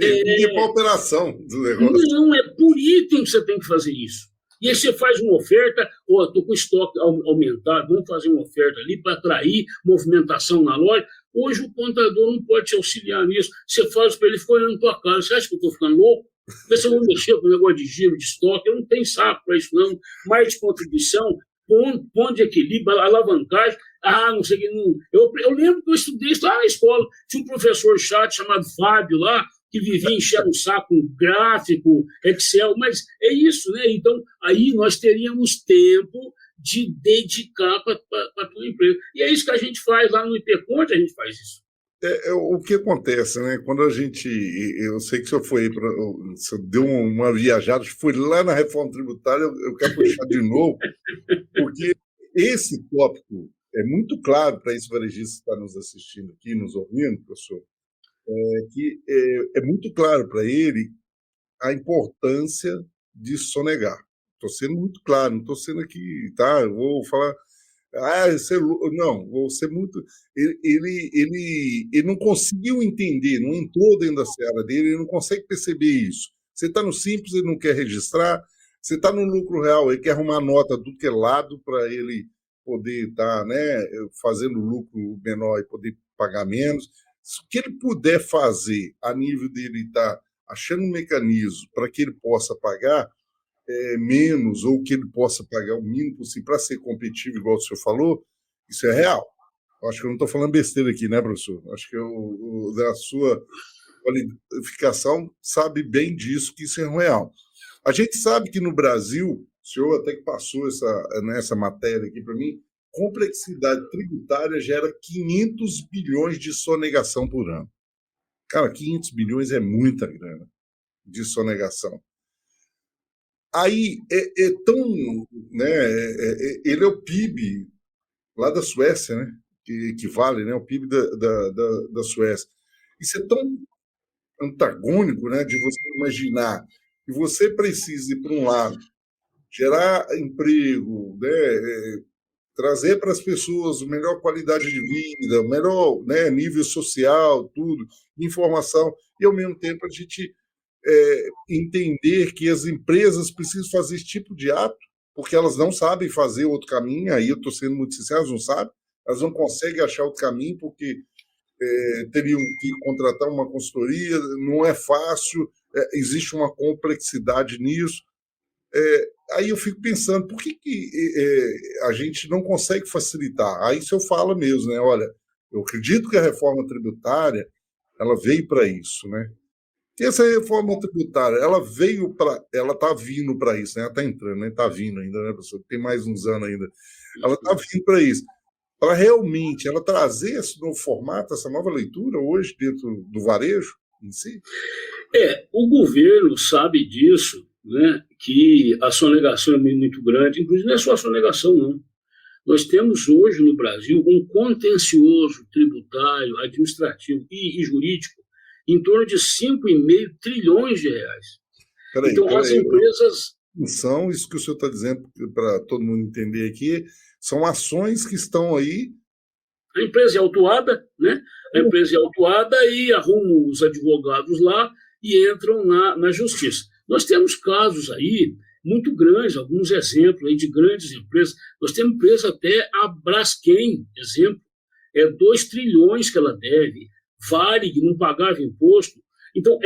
Ele para a operação do negócio. Não, é por item que você tem que fazer isso. E aí você faz uma oferta, estou com o estoque aumentado, vamos fazer uma oferta ali para atrair movimentação na loja. Hoje o contador não pode te auxiliar nisso. Você faz para ele, ficou olhando na tua cara. Você acha que eu estou ficando louco? Vê se eu vou mexer com o negócio de giro, de estoque. Eu não tenho saco para isso, não. Mais de contribuição, ponto de equilíbrio, alavancagem. Não sei o que. Eu lembro que eu estudei isso lá na escola. Tinha um professor chato chamado Fábio lá, que vivia enchendo o saco com gráfico, Excel, mas é isso, né? Então, aí nós teríamos tempo de dedicar para a tua empresa. E é isso que a gente faz lá no IPConte, a gente faz isso. O que acontece, né? Quando a gente... Eu sei que o senhor foi... O senhor deu uma viajada, foi lá na reforma tributária, eu quero puxar de novo, porque esse tópico é muito claro para esse varejista que está nos assistindo aqui, nos ouvindo, professor, que é muito claro para ele a importância de sonegar. Estou sendo muito claro, não estou sendo aqui, tá? Eu vou falar, não, vou ser muito. Ele não conseguiu entender, não entrou dentro da seara dele, ele não consegue perceber isso. Você está no simples, ele não quer registrar, você está no lucro real, ele quer arrumar nota do que lado para ele poder estar, né, fazendo lucro menor e poder pagar menos. O que ele puder fazer a nível dele estar achando um mecanismo para que ele possa pagar menos ou que ele possa pagar o mínimo possível para ser competitivo, igual o senhor falou, isso é real. Eu acho que eu não estou falando besteira aqui, né, professor? Acho que da sua qualificação sabe bem disso, que isso é real. A gente sabe que no Brasil, o senhor até que passou nessa matéria aqui para mim, complexidade tributária gera 500 bilhões de sonegação por ano. Cara, 500 bilhões é muita grana de sonegação. Aí é tão... Né, ele é o PIB lá da Suécia, né, que equivale, né, ao PIB da Suécia. Isso é tão antagônico, né, de você imaginar que você precisa ir para um lado, gerar emprego, né, trazer para as pessoas melhor qualidade de vida, melhor, né, nível social, tudo, informação, e ao mesmo tempo a gente entender que as empresas precisam fazer esse tipo de ato, porque elas não sabem fazer outro caminho, aí eu estou sendo muito sincero, elas não sabem, elas não conseguem achar outro caminho, porque teriam que contratar uma consultoria, não é fácil, existe uma complexidade nisso. Aí eu fico pensando, por que a gente não consegue facilitar? Aí se eu falo mesmo, né? Olha, eu acredito que a reforma tributária ela veio para isso, né? E essa reforma tributária, ela está vindo para isso, né? Ela está entrando, né? Está vindo ainda, né, professor? Tem mais uns anos ainda. Ela está vindo para isso. Para realmente ela trazer esse novo formato, essa nova leitura hoje dentro do varejo em si? O governo sabe disso, né, que a sonegação é muito grande, inclusive não é só a sonegação, não. Nós temos hoje no Brasil um contencioso tributário, administrativo e jurídico em torno de 5,5 trilhões de reais. Então, as empresas... São isso que o senhor está dizendo, para todo mundo entender aqui, são ações que estão aí. A empresa é autuada, né? A empresa é autuada e arrumam os advogados lá e entram na justiça. Nós temos casos aí muito grandes, alguns exemplos aí de grandes empresas. Nós temos empresa até a Braskem, exemplo, 2 trilhões que ela deve. Varig não pagava imposto. Então,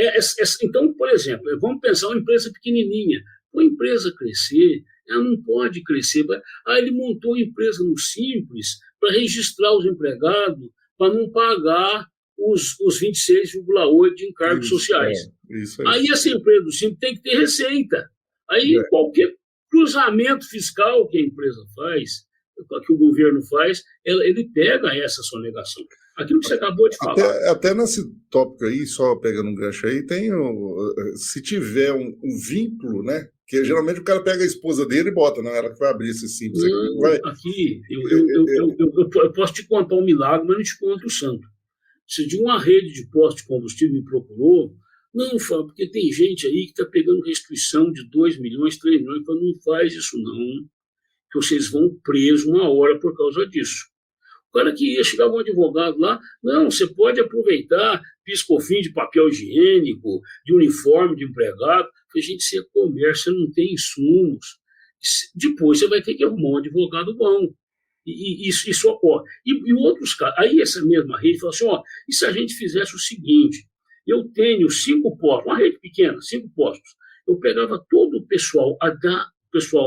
então, por exemplo, vamos pensar uma empresa pequenininha. Para a empresa crescer, ela não pode crescer. Ele montou a empresa no Simples para registrar os empregados, para não pagar os 26,8% de encargos sociais. Isso aí essa empresa do Simples tem que ter receita. Aí qualquer cruzamento fiscal que a empresa faz, que o governo faz, ele pega essa sonegação. Aquilo que você acabou de falar. Até nesse tópico aí, só pegando um gancho aí, se tiver um vínculo, né? Que geralmente o cara pega a esposa dele e bota, não, ela que vai abrir esse Simples. Aqui, eu posso te contar um milagre, mas não te conto o santo. Se de uma rede de postos de combustível me procurou, não, Fábio, porque tem gente aí que está pegando restrição de 2 milhões, 3 milhões, então não faz isso não, que vocês vão presos uma hora por causa disso. O cara que ia chegar um advogado lá, não, você pode aproveitar PIS/COFINS de papel higiênico, de uniforme de empregado. Falei, gente, você é comércio, você não tem insumos. Depois você vai ter que arrumar um advogado bom. E isso ocorre. E outros casos, aí essa mesma rede falou assim, e se a gente fizesse o seguinte, eu tenho 5 postos, uma rede pequena, 5 postos, eu pegava todo o pessoal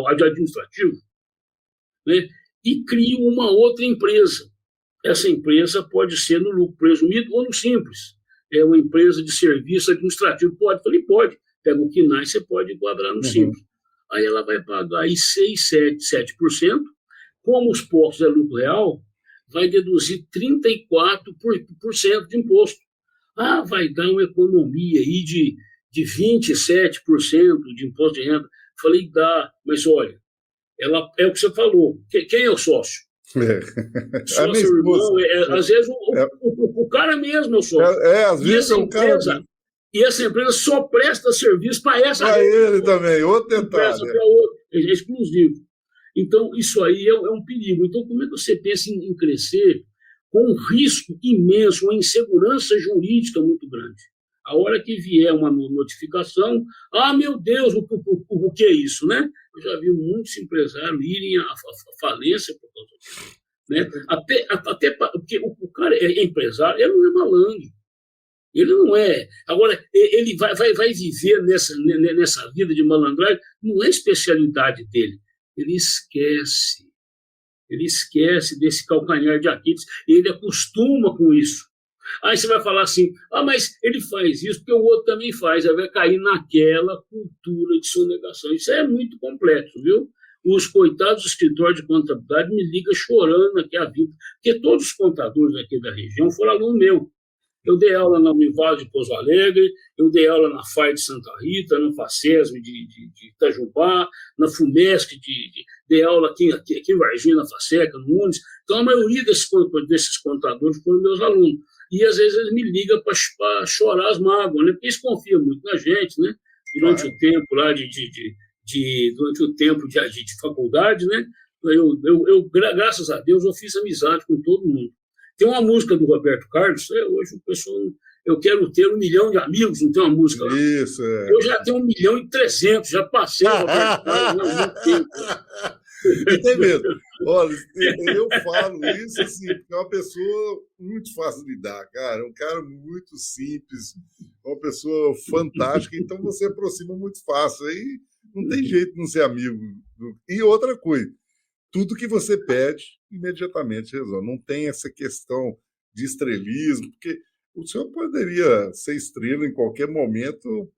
administrativo, né, e crio uma outra empresa. Essa empresa pode ser no lucro presumido ou no simples. É uma empresa de serviço administrativo. Pode? Falei, pode. Pega o KNAI, você pode enquadrar no simples. Aí ela vai pagar aí 6%, 7%. Como os postos é lucro real, vai deduzir 34% de imposto. Vai dar uma economia aí de 27% de imposto de renda. Falei, dá, mas olha, ela, é o que você falou. Quem é o sócio? Sócio irmão, às vezes o cara mesmo é o sócio. Às vezes é o cara. E essa empresa só presta serviço para essa. Para ele também, outro detalhe. É exclusivo. Então, isso aí é um perigo. Então, como é que você pensa em crescer com um risco imenso, uma insegurança jurídica muito grande? A hora que vier uma notificação, meu Deus, o que é isso, né? Eu já vi muitos empresários irem à falência por causa disso. Né? Até porque o cara é empresário, ele não é malandro. Ele não é. Agora, ele vai viver nessa vida de malandragem, não é especialidade dele. Ele esquece desse calcanhar de Aquiles, ele acostuma com isso. Aí você vai falar assim, mas ele faz isso porque o outro também faz, aí vai cair naquela cultura de sonegação. Isso é muito complexo, viu? Os coitados do escritório de contabilidade me ligam chorando aqui a vida, porque todos os contadores aqui da região foram aluno meu. Eu dei aula na Univale de Pouso Alegre, eu dei aula na FAI de Santa Rita, na FACESM de Itajubá, na FUMESC, dei aula aqui em Varginha, na FACECA, no UNES. Então, a maioria desses contadores foram meus alunos. E, às vezes, eles me ligam para chorar as mágoas, né? Porque eles confiam muito na gente, né? Durante o tempo lá durante o tempo de faculdade, né? Graças a Deus, eu fiz amizade com todo mundo. Tem uma música do Roberto Carlos, hoje o pessoal, eu quero ter 1 milhão de amigos, não tem uma música lá? Isso, Eu já tenho 1.300.000, já passei o Roberto Carlos há muito tempo. E tem mesmo. Olha, eu falo isso assim, porque é uma pessoa muito fácil de lidar, cara. É um cara muito simples, uma pessoa fantástica, então você aproxima muito fácil. Aí não tem jeito de não ser amigo. E outra coisa, tudo que você pede, imediatamente resolve. Não tem essa questão de estrelismo, porque o senhor poderia ser estrela em qualquer momento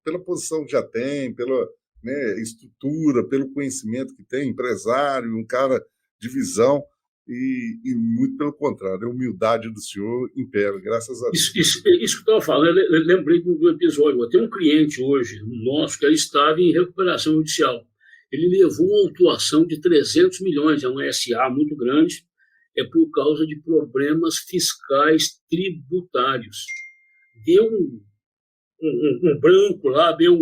pela posição que já tem, pela estrutura, pelo conhecimento que tem, empresário, um cara de visão, e muito pelo contrário, a humildade do senhor impera, graças a Deus. Isso que eu estava falando, eu lembrei do episódio. Eu tenho um cliente hoje nosso que ele estava em recuperação judicial. Ele levou uma autuação de 300 milhões, é um SA muito grande, por causa de problemas fiscais tributários. Deu um branco lá, deu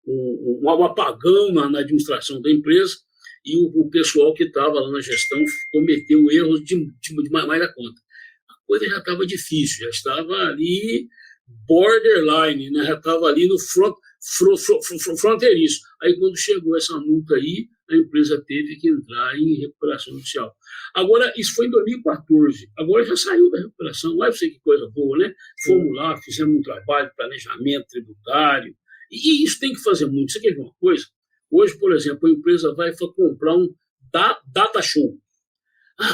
um apagão na administração da empresa e o pessoal que estava lá na gestão cometeu erros de mais da conta. A coisa já estava difícil, já estava ali borderline, né? Já estava ali no fronteiriço. Aí, quando chegou essa multa aí, a empresa teve que entrar em recuperação judicial. Agora, isso foi em 2014. Agora já saiu da recuperação. Olha você que coisa boa, né? Fomos lá, fizemos um trabalho de planejamento tributário. E isso tem que fazer muito. Você quer ver uma coisa? Hoje, por exemplo, a empresa vai comprar um data show.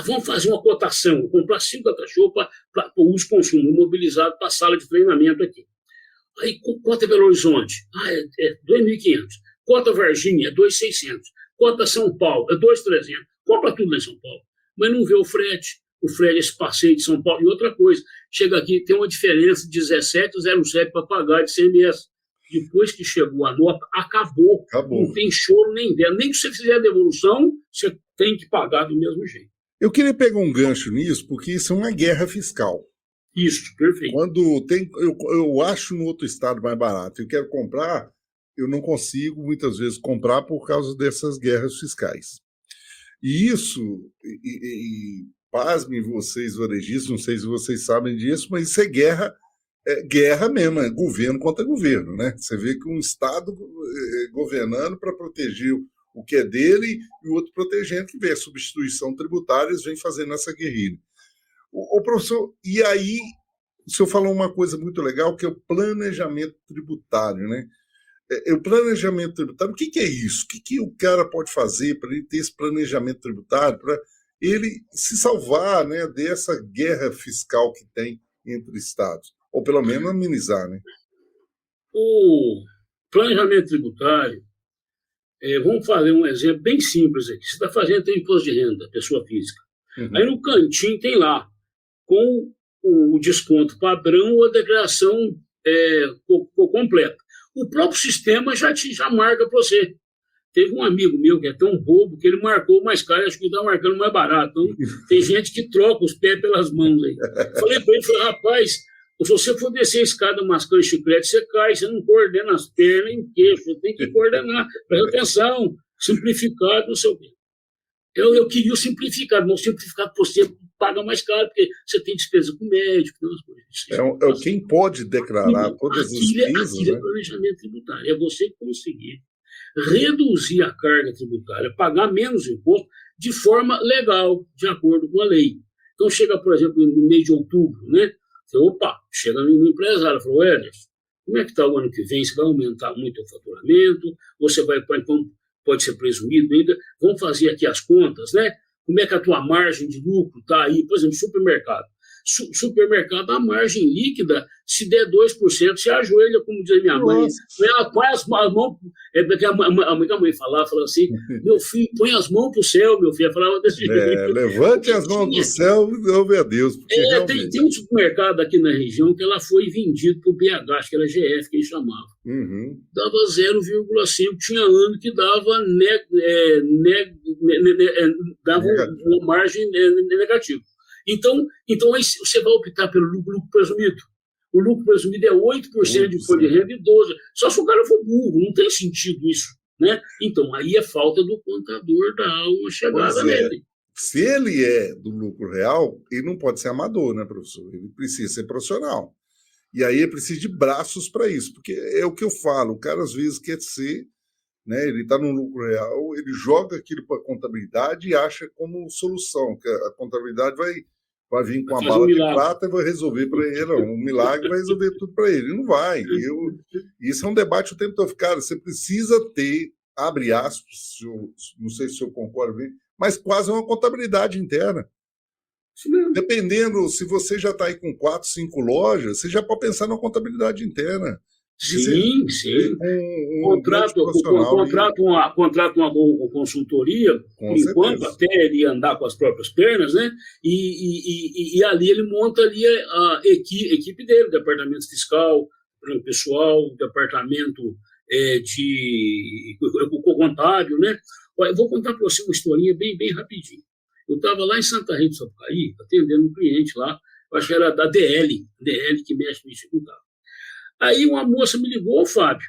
Vamos fazer uma cotação. Vou comprar 5 data show para o uso e consumo imobilizado para a sala de treinamento aqui. Aí, cota Belo Horizonte, é 2.500. Cota Varginha, é 2.600. Cota São Paulo, é 2.300. Compra tudo lá em São Paulo. Mas não vê o frete, esse passeio de São Paulo. E outra coisa, chega aqui, tem uma diferença de 17,07 para pagar de CMS. Depois que chegou a nota, acabou. Não tem choro nem vela. Nem que você fizer a devolução, você tem que pagar do mesmo jeito. Eu queria pegar um gancho nisso, porque isso é uma guerra fiscal. Isso, perfeito. Quando eu acho no outro estado mais barato, eu quero comprar, eu não consigo muitas vezes comprar por causa dessas guerras fiscais. E isso, pasmem vocês, varejistas, não sei se vocês sabem disso, mas isso é guerra mesmo, é governo contra governo, né? Você vê que um estado governando para proteger o que é dele e o outro protegendo, que vem a substituição tributária, eles vêm fazendo essa guerrilha. O professor, e aí o senhor falou uma coisa muito legal, que é o planejamento tributário, né? O planejamento tributário, o que é isso? O que o cara pode fazer para ele ter esse planejamento tributário, para ele se salvar, né, dessa guerra fiscal que tem entre estados? Ou pelo menos amenizar, né? O planejamento tributário, vamos fazer um exemplo bem simples aqui. Você está fazendo tem imposto de renda, pessoa física. Uhum. Aí no cantinho tem lá, com o desconto padrão ou a declaração completa. O próprio sistema já marca para você. Teve um amigo meu que é tão bobo que ele marcou mais caro, acho que ele está marcando mais barato. Então, tem gente que troca os pés pelas mãos aí. Falei para ele, rapaz, se você for descer a escada mascando chiclete, você cai, você não coordena as pernas em queixo, você tem que coordenar. Presta atenção, simplificado, não sei o quê. Eu queria o simplificado, mas o simplificado você paga mais caro, porque você tem despesa com médico, tem umas coisas. Quem pode declarar todas as despesas, né? É planejamento tributário, é você conseguir reduzir a carga tributária, pagar menos imposto de forma legal, de acordo com a lei. Então, chega, por exemplo, no mês de outubro, né? Chega no empresário, falou, Ederson, como é que está o ano que vem? Você vai aumentar muito o faturamento? Você vai, pode ser presumido ainda? Vamos fazer aqui as contas, né? Como é que a tua margem de lucro está aí? Por exemplo, supermercado. Supermercado, a margem líquida, se der 2%, se ajoelha, como diz minha mãe. Ela põe as mãos. Porque a mãe falava assim: meu filho, põe as mãos para o céu, meu filho. Ela falava desse jeito. Levante as mãos do céu e ouve a Deus. Tem um supermercado aqui na região que ela foi vendido para o BH, acho que era GF que eles chamavam. Dava 0,5, tinha ano que dava, dava uma margem negativa. Então aí você vai optar pelo lucro presumido. O lucro presumido é 8% de folha de renda e 12%. Só se o cara for burro, não tem sentido isso. Né? Então, aí é falta do contador dar uma chegada nele. Se ele é do lucro real, ele não pode ser amador, né, professor? Ele precisa ser profissional. E aí ele precisa de braços para isso, porque é o que eu falo, o cara às vezes quer ser, né, ele está no lucro real, ele joga aquilo para a contabilidade e acha como solução, que a contabilidade vai vir com a bala de prata e vai resolver para ele, um milagre vai resolver tudo para ele. Não vai. Isso é um debate o tempo todo. Cara, você precisa ter, abre aspas, não sei se eu concordo bem, mas quase uma contabilidade interna. Sim. Dependendo, se você já está aí com 4, 5 lojas, você já pode pensar na contabilidade interna. Sim. Contrata uma consultoria, por enquanto, até ele andar com as próprias pernas, né? E ali ele monta ali a equipe dele, departamento fiscal, pessoal, departamento de contábil, né? Eu vou contar para você uma historinha bem rapidinho. Eu estava lá em Santa Rita do Sapucaí, atendendo um cliente lá, acho que era da DL que mexe com carro. Aí uma moça me ligou: Fábio,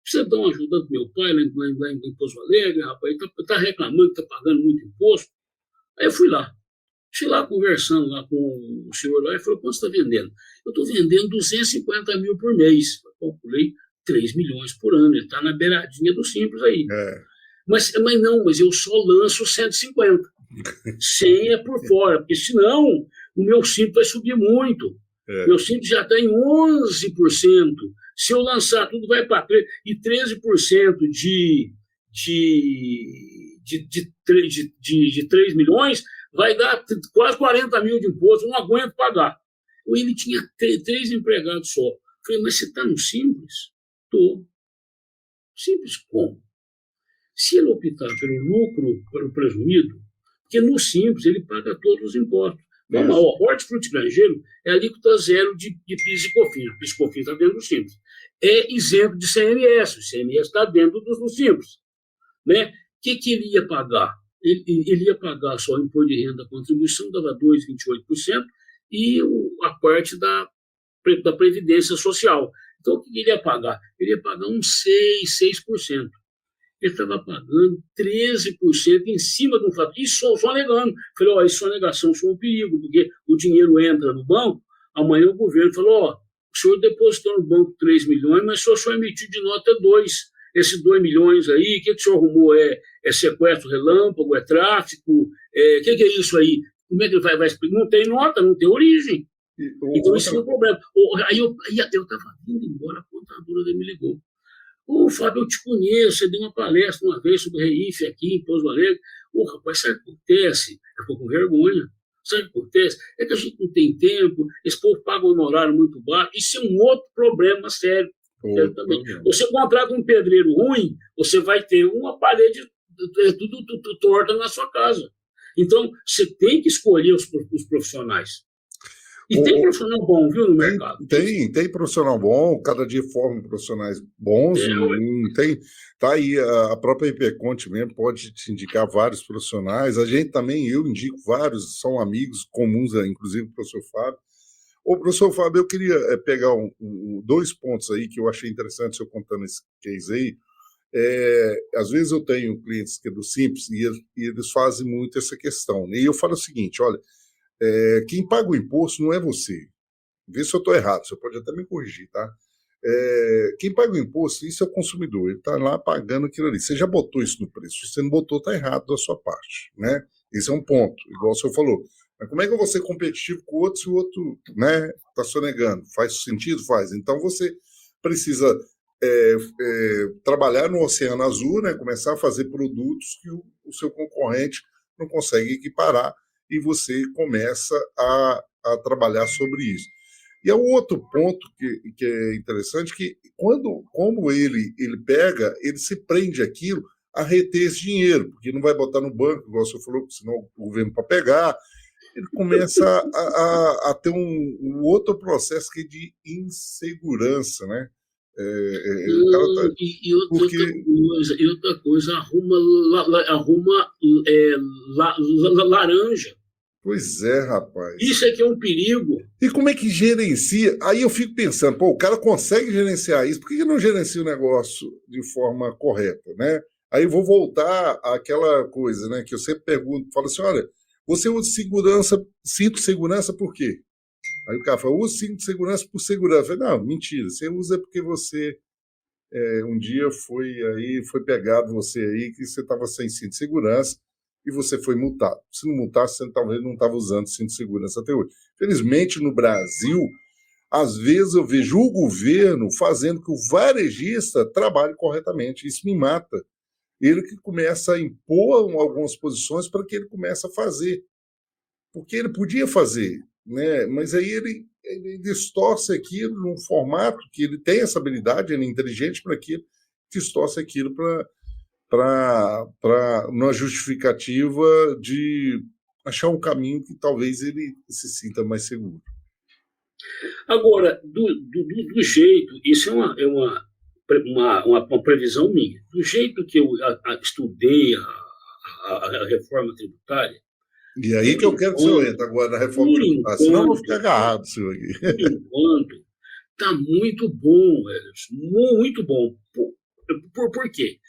você dá uma ajuda pro meu pai lá em Pouso Alegre, rapaz, tá reclamando que tá pagando muito imposto. Aí eu fui lá conversando lá com o senhor lá, e falou: quanto você está vendendo? Eu estou vendendo 250 mil por mês. Eu calculei 3 milhões por ano, ele está na beiradinha do simples aí. Mas eu só lanço 150. 100 é por fora, porque senão o meu simples vai subir muito. Meu simples já está em 11%. Se eu lançar tudo, vai para 13%. E 13% de 3 milhões vai dar quase 40 mil de imposto. Eu não aguento pagar. Ele tinha 3 empregados só. Eu falei: mas você está no simples? Estou. Simples como? Se ele optar pelo lucro, pelo presumido, porque no simples ele paga todos os impostos. Vamos lá, hortifruti granjeiro é alíquota zero de PIS e COFINS. O PIS e COFINS está dentro do simples. É isento de CMS. O CMS está dentro do simples. Né? O que ele ia pagar? Ele ia pagar só o imposto de renda, a contribuição dava 2,28% e a parte da Previdência Social. Então, o que ele ia pagar? Ele ia pagar uns 6%. Ele estava pagando 13% em cima de um fato. E só negando. Falei: isso é uma negação, isso é um perigo, porque o dinheiro entra no banco, amanhã o governo falou: o senhor depositou no banco 3 milhões, mas o senhor só emitiu de nota 2. Esses 2 milhões aí, o que o senhor arrumou? É sequestro relâmpago, é tráfico? O que é isso aí? Como é que ele vai explicar? Não tem nota, não tem origem. Então, isso é um problema. Aí eu estava indo embora, a contadora me ligou: Fábio, eu te conheço, você deu uma palestra uma vez sobre REIF aqui em Pouso Alegre. Rapaz, sabe o que acontece? Eu estou com vergonha. Sabe o que acontece? É que a gente não tem tempo, esse povo paga um honorário muito baixo. Isso é um outro problema sério. Também. Você contrata um pedreiro ruim, você vai ter uma parede tudo torta na sua casa. Então, você tem que escolher os profissionais. E tem profissional bom, viu, no mercado? Tem profissional bom, cada dia formam profissionais bons. Tá aí, a própria IPConte mesmo pode te indicar vários profissionais. A gente também, eu indico vários, são amigos comuns, inclusive o professor Fábio. Professor Fábio, eu queria pegar 2 pontos aí que eu achei interessante, eu contando esse case aí. Às vezes eu tenho clientes que é do Simples e eles fazem muito essa questão. E eu falo o seguinte: olha, quem paga o imposto não é você. Vê se eu estou errado, você pode até me corrigir, tá? Quem paga o imposto, isso é o consumidor, ele está lá pagando aquilo ali. Você já botou isso no preço, se você não botou, está errado da sua parte, né? Esse é um ponto, igual o senhor falou. Mas como é que eu vou ser competitivo com o outro se o outro, né, está sonegando? Faz sentido? Faz. Então você precisa trabalhar no Oceano Azul, né, começar a fazer produtos que o seu concorrente não consegue equiparar, e você começa a a trabalhar sobre isso. E é um outro ponto que é interessante, que como ele pega, ele se prende aquilo a reter esse dinheiro, porque não vai botar no banco, igual você falou, senão o governo para pegar. Ele começa a ter um outro processo que é de insegurança, né? O cara tá, e outra coisa, arruma laranja. Pois é, rapaz. Isso é que é um perigo. E como é que gerencia? Aí eu fico pensando, pô, o cara consegue gerenciar isso, por que não gerencia o negócio de forma correta, né? Aí eu vou voltar àquela coisa, né, que eu sempre pergunto, falo assim, olha, você usa cinto de segurança por quê? Aí o cara fala, usa cinto de segurança por segurança. Eu falei, não, mentira, você usa porque você um dia foi pegado você aí, que você estava sem cinto de segurança e você foi multado. Se não multasse, você talvez não estava usando cinto de segurança até hoje. Felizmente, no Brasil, às vezes eu vejo o governo fazendo que o varejista trabalhe corretamente. Isso me mata. Ele que começa a impor algumas posições para que ele comece a fazer. Porque ele podia fazer, né? Mas aí ele distorce aquilo num formato que ele tem essa habilidade, ele é inteligente para aquilo, distorce aquilo para uma justificativa de achar um caminho que talvez ele se sinta mais seguro. Agora, do jeito, isso é uma previsão minha, do jeito que eu estudei a reforma tributária. E aí que eu quero que o senhor entre agora na reforma tributária, senão eu vou ficar agarrado, senhor aqui. Por enquanto, está muito bom, Edson, muito bom. Por quê?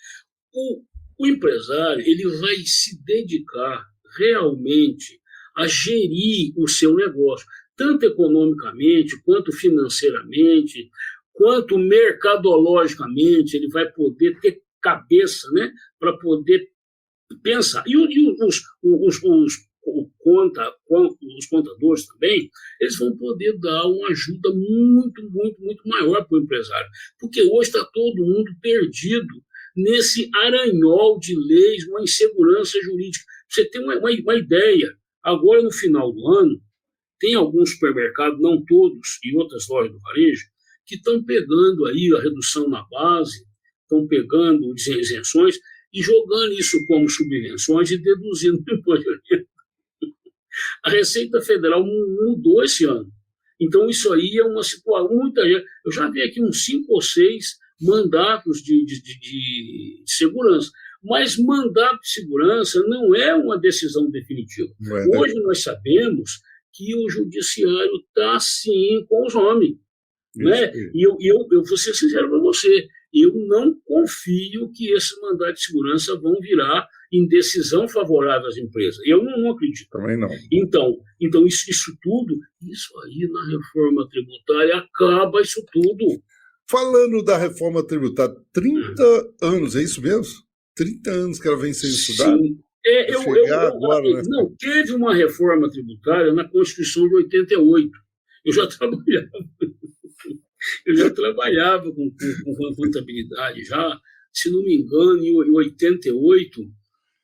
O empresário ele vai se dedicar realmente a gerir o seu negócio, tanto economicamente, quanto financeiramente, quanto mercadologicamente, ele vai poder ter cabeça, né, para poder pensar. E os contadores também, eles vão poder dar uma ajuda muito, muito, muito maior para o empresário, porque hoje está todo mundo perdido nesse aranhol de leis, uma insegurança jurídica. Você tem uma ideia, agora no final do ano, tem alguns supermercados, não todos, e outras lojas do varejo, que estão pegando aí a redução na base, estão pegando isenções e jogando isso como subvenções e deduzindo o imposto de renda. A Receita Federal mudou esse ano. Então, isso aí é uma situação. Muita gente. Eu já vi aqui uns 5 ou 6 mandatos de segurança. Mas mandato de segurança não é uma decisão definitiva. Hoje nós sabemos que o judiciário está, sim, com os homens. Né? E eu vou ser sincero para você, eu não confio que esses mandatos de segurança vão virar em decisão favorável às empresas. Eu não acredito. Também não. Então isso tudo, isso aí na reforma tributária acaba isso tudo. Falando da reforma tributária, 30 anos, é isso mesmo? 30 anos que ela vem sendo estudada? Sim. Agora, não, teve uma reforma tributária na Constituição de 88. Eu já trabalhava com contabilidade já. Se não me engano, em 88,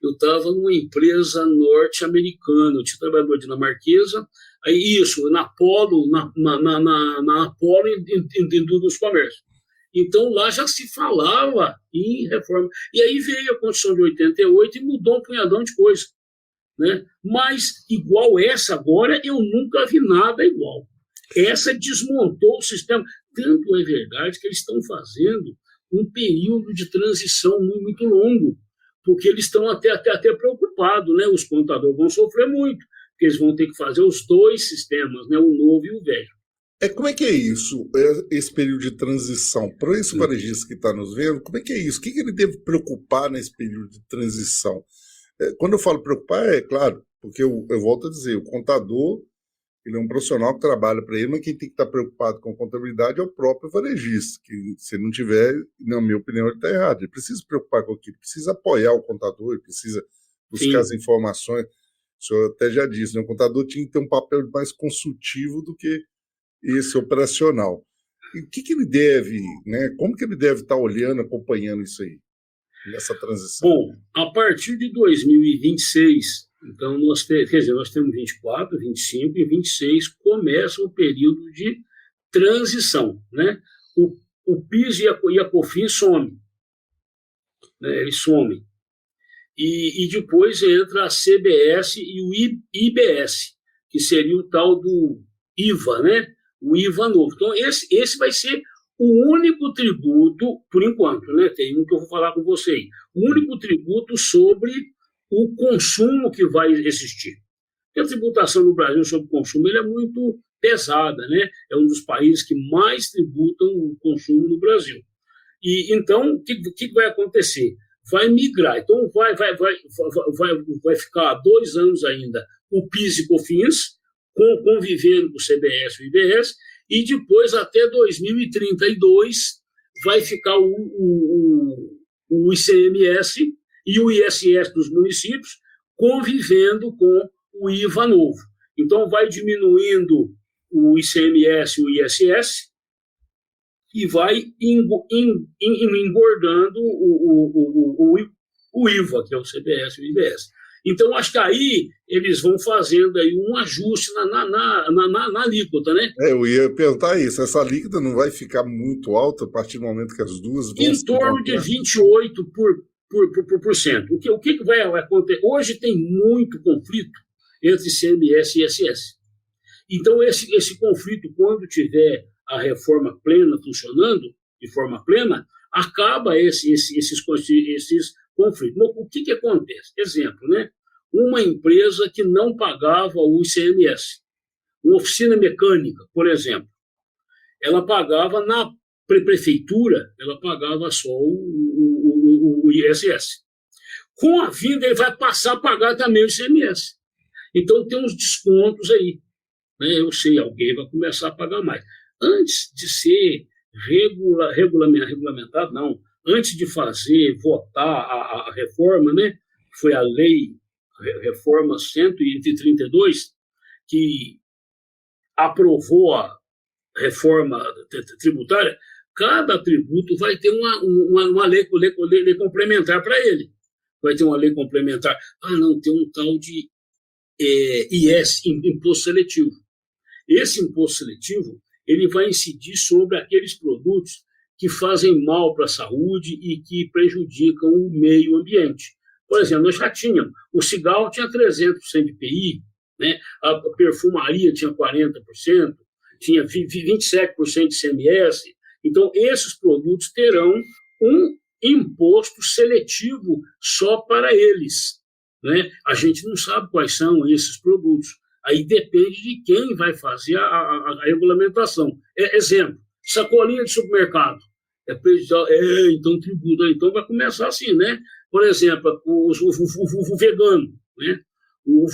eu estava numa empresa norte-americana. Eu tinha trabalhador dinamarquesa. Aí isso, na Apollo, na Apollo dentro dos comércios. Então, lá já se falava em reforma. E aí veio a Constituição de 88 e mudou um punhadão de coisa. Né? Mas, igual essa agora, eu nunca vi nada igual. Essa desmontou o sistema. Tanto é verdade que eles estão fazendo um período de transição muito, muito longo, porque eles estão até preocupados. Né? Os contadores vão sofrer muito, porque eles vão ter que fazer os 2 sistemas, né? O novo e o velho. Como é que é isso, esse período de transição? Para esse varejista que está nos vendo, como é que é isso? O que ele deve preocupar nesse período de transição? Quando eu falo preocupar, é claro, porque eu volto a dizer, o contador ele é um profissional que trabalha para ele, mas quem tem que estar preocupado com a contabilidade é o próprio varejista, que se não tiver, na minha opinião, ele está errado. Ele precisa se preocupar com aquilo, precisa apoiar o contador, ele precisa buscar as informações. O senhor até já disse, né? O contador tinha que ter um papel mais consultivo do que esse operacional. E o que ele deve, né? Como que ele deve estar olhando, acompanhando isso aí, nessa transição? Bom, a partir de 2026, Então, nós temos 24, 25 e 26 começa o período de transição, né? O PIS e a COFINS somem, né? Eles somem. E depois entra a CBS e o IBS, que seria o tal do IVA, né? O IVA novo. Então, esse vai ser o único tributo, por enquanto, né? Tem um que eu vou falar com você aí. O único tributo sobre o consumo que vai existir. Porque a tributação no Brasil sobre o consumo ele é muito pesada, né? É um dos países que mais tributam o consumo no Brasil. E então, o que vai acontecer? Vai migrar. Então, vai ficar 2 anos ainda o PIS e COFINS, convivendo com o CBS e o IBS, e depois, até 2032, vai ficar o ICMS e o ISS dos municípios convivendo com o IVA novo. Então, vai diminuindo o ICMS e o ISS e vai engordando o IVA, que é o CBS e o IBS. Então, acho que aí eles vão fazendo aí um ajuste na alíquota, né? Eu ia perguntar isso. Essa alíquota não vai ficar muito alta a partir do momento que as duas vão em torno de 28%. O que vai acontecer? Hoje tem muito conflito entre ICMS e ISS. Então, esse conflito, quando tiver a reforma plena funcionando, de forma plena, acaba esses conflitos. Mas o que acontece? Exemplo, né? Uma empresa que não pagava o ICMS, uma oficina mecânica, por exemplo, ela pagava na prefeitura, ela pagava só o ISS. Com a vinda, ele vai passar a pagar também o ICMS. Então, tem uns descontos aí. Né? Eu sei, alguém vai começar a pagar mais. Antes de ser regulamentado, não. Antes de votar a reforma, né? Que foi a lei, reforma 132, que aprovou a reforma tributária, cada tributo vai ter uma lei complementar para ele. Vai ter uma lei complementar. Não, tem um tal de IS, Imposto Seletivo. Esse imposto seletivo ele vai incidir sobre aqueles produtos que fazem mal para a saúde e que prejudicam o meio ambiente. Por exemplo, nós já tínhamos, o cigarro tinha 300% de IPI, né? A perfumaria tinha 40%, tinha 27% de ICMS. Então, esses produtos terão um imposto seletivo só para eles. Né? A gente não sabe quais são esses produtos. Aí depende de quem vai fazer a regulamentação. Exemplo, sacolinha de supermercado. Então tributa. Então vai começar assim, né? Por exemplo, o vegano, né? O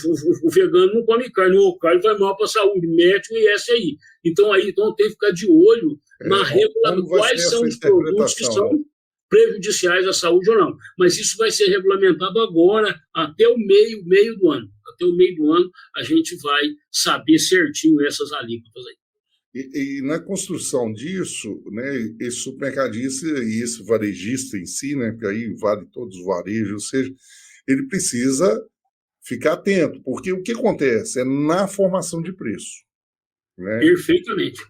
vegano não come carne, o carne vai mal para a saúde, mete o IS aí. Então tem que ficar de olho na regulamentação, quais são os produtos que são prejudiciais à saúde ou não. Mas isso vai ser regulamentado agora, até o meio do ano. Até o meio do ano a gente vai saber certinho essas alíquotas aí. E na construção disso, né, esse supermercadista e esse varejista em si, né, porque aí vale todos os varejos, ou seja, ele precisa ficar atento, porque o que acontece é na formação de preço. Né? Perfeitamente.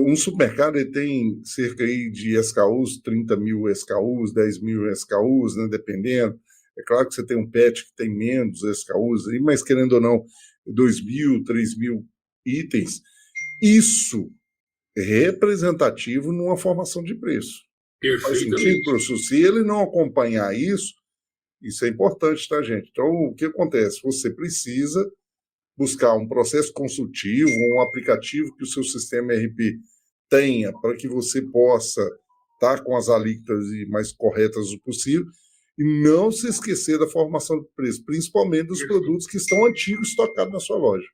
Um supermercado ele tem cerca aí de SKUs, 30 mil SKUs, 10 mil SKUs, né, dependendo. É claro que você tem um pet que tem menos SKUs, mas querendo ou não, 2.000, 3.000 itens. Isso é representativo numa formação de preço. Faz sentido, professor? Se ele não acompanhar isso é importante, tá, gente? Então, o que acontece? Você precisa buscar um processo consultivo, um aplicativo que o seu sistema ERP tenha para que você possa estar com as alíquotas mais corretas o possível e não se esquecer da formação do preço, principalmente dos produtos que estão antigos estocados na sua loja.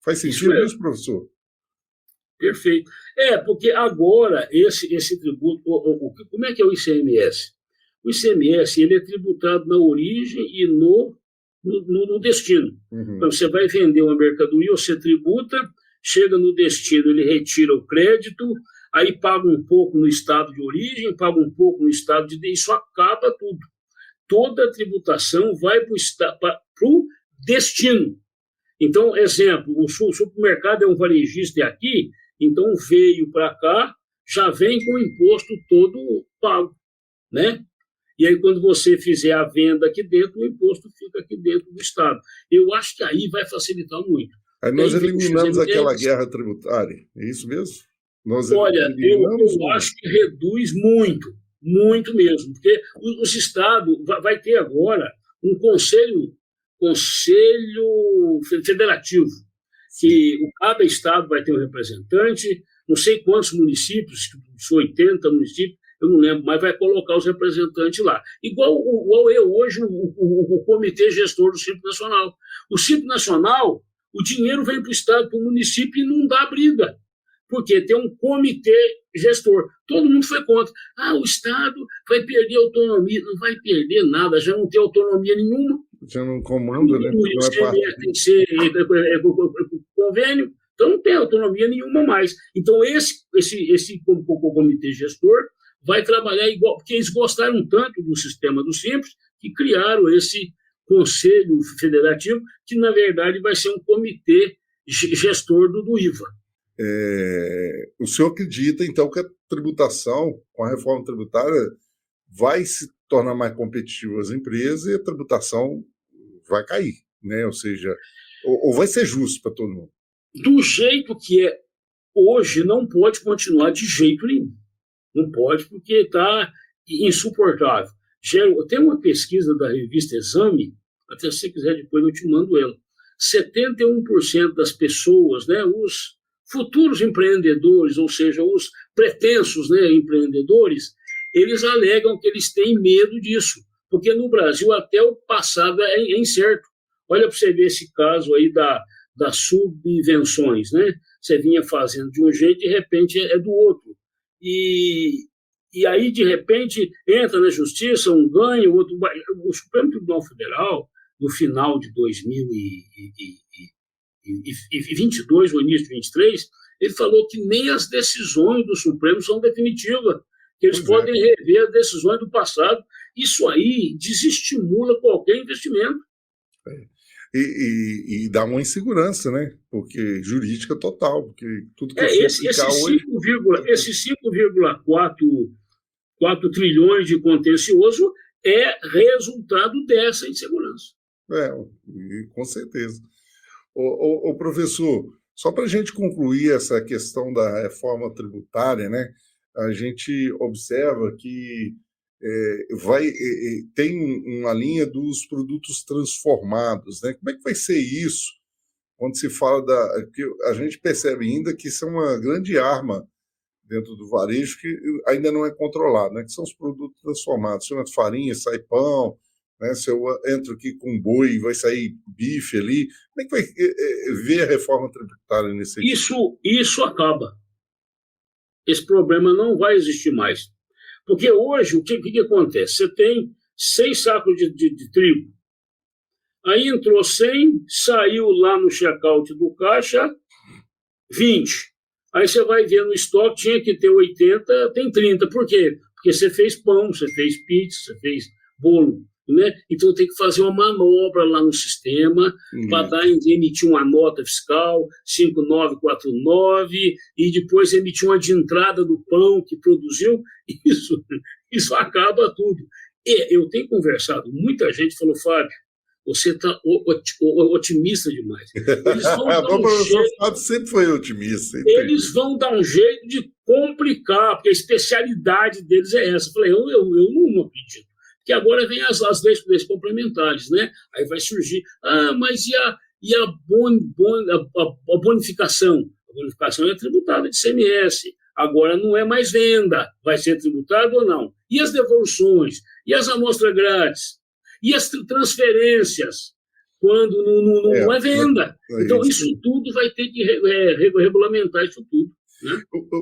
Faz sentido isso, professor? Perfeito. Porque agora esse tributo, como é que é o ICMS? O ICMS ele é tributado na origem e no destino. Uhum. Então, você vai vender uma mercadoria, você tributa, chega no destino, ele retira o crédito, aí paga um pouco no estado de origem, paga um pouco no estado de... Isso acaba tudo. Toda a tributação vai para o destino. Então, exemplo, o supermercado é um varejista aqui, então veio para cá, já vem com o imposto todo pago, né? E aí, quando você fizer a venda aqui dentro, o imposto fica aqui dentro do Estado. Eu acho que aí vai facilitar muito. Aí nós eliminamos aquela guerra tributária, é isso mesmo? Olha, eu acho que reduz muito, muito mesmo, porque os estados vai ter agora um conselho federativo, que cada estado vai ter um representante, não sei quantos municípios, 80 municípios, eu não lembro, mas vai colocar os representantes lá. Igual é hoje o Comitê Gestor do Simples Nacional. O Simples Nacional, o dinheiro vem para o estado, para o município e não dá briga. Porque tem um comitê gestor. Todo mundo foi contra. O Estado vai perder autonomia. Não vai perder nada, já não tem autonomia nenhuma. Já não comanda, né? O ICMS tem que ser convênio, então não tem autonomia nenhuma mais. Então, esse comitê gestor vai trabalhar igual, porque eles gostaram tanto do sistema do Simples que criaram esse Conselho Federativo, que, na verdade, vai ser um comitê gestor do IVA. O senhor acredita, então, que a tributação, com a reforma tributária, vai se tornar mais competitiva as empresas e a tributação vai cair, né? Ou seja, ou vai ser justo para todo mundo? Do jeito que é hoje, não pode continuar de jeito nenhum. Não pode, porque está insuportável. Tem uma pesquisa da revista Exame, até se você quiser depois eu te mando ela. 71% das pessoas, né, os futuros empreendedores, ou seja, os pretensos, né, empreendedores, eles alegam que eles têm medo disso, porque no Brasil até o passado é incerto. Olha para você ver esse caso aí das subvenções, né? Você vinha fazendo de um jeito e de repente é do outro. E aí, de repente, entra na justiça, um ganha, o outro... O Supremo Tribunal Federal, no final de 2022, no início de 2023, ele falou que nem as decisões do Supremo são definitivas, que eles podem rever as decisões do passado. Isso aí desestimula qualquer investimento. E dá uma insegurança, né? Porque jurídica total, porque tudo que esse 5,4 trilhões de contencioso é resultado dessa insegurança. Com certeza. O professor, só para a gente concluir essa questão da reforma tributária, né? A gente observa que tem uma linha dos produtos transformados, né? Como é que vai ser isso quando se fala que a gente percebe ainda que isso é uma grande arma dentro do varejo que ainda não é controlado, né? Que são os produtos transformados. Se eu entro farinha, sai pão, né? Se eu entro aqui com boi, vai sair bife ali. Como é que vai ver a reforma tributária nesse sentido? Isso acaba. Esse problema não vai existir mais. Porque hoje, o que acontece? Você tem 6 sacos de trigo. Aí entrou 100, saiu lá no check-out do caixa, 20. Aí você vai ver no estoque, tinha que ter 80, tem 30. Por quê? Porque você fez pão, você fez pizza, você fez bolo, né? Então tem que fazer uma manobra lá no sistema para emitir uma nota fiscal 5949 e depois emitir uma de entrada do pão que produziu. Isso acaba tudo. E eu tenho conversado, muita gente falou, Fábio, você está otimista demais. Eles vão dar Fábio sempre foi otimista. Eles vão dar um jeito de complicar, porque a especialidade deles é essa. Eu falei, eu não acredito. Porque agora vem as leis complementares, né? Aí vai surgir, mas e a bonificação? A bonificação é tributada de ICMS. Agora não é mais venda. Vai ser tributado ou não? E as devoluções? E as amostras grátis? E as transferências? Quando não é venda. Então, isso tudo vai ter que regulamentar isso tudo. Né?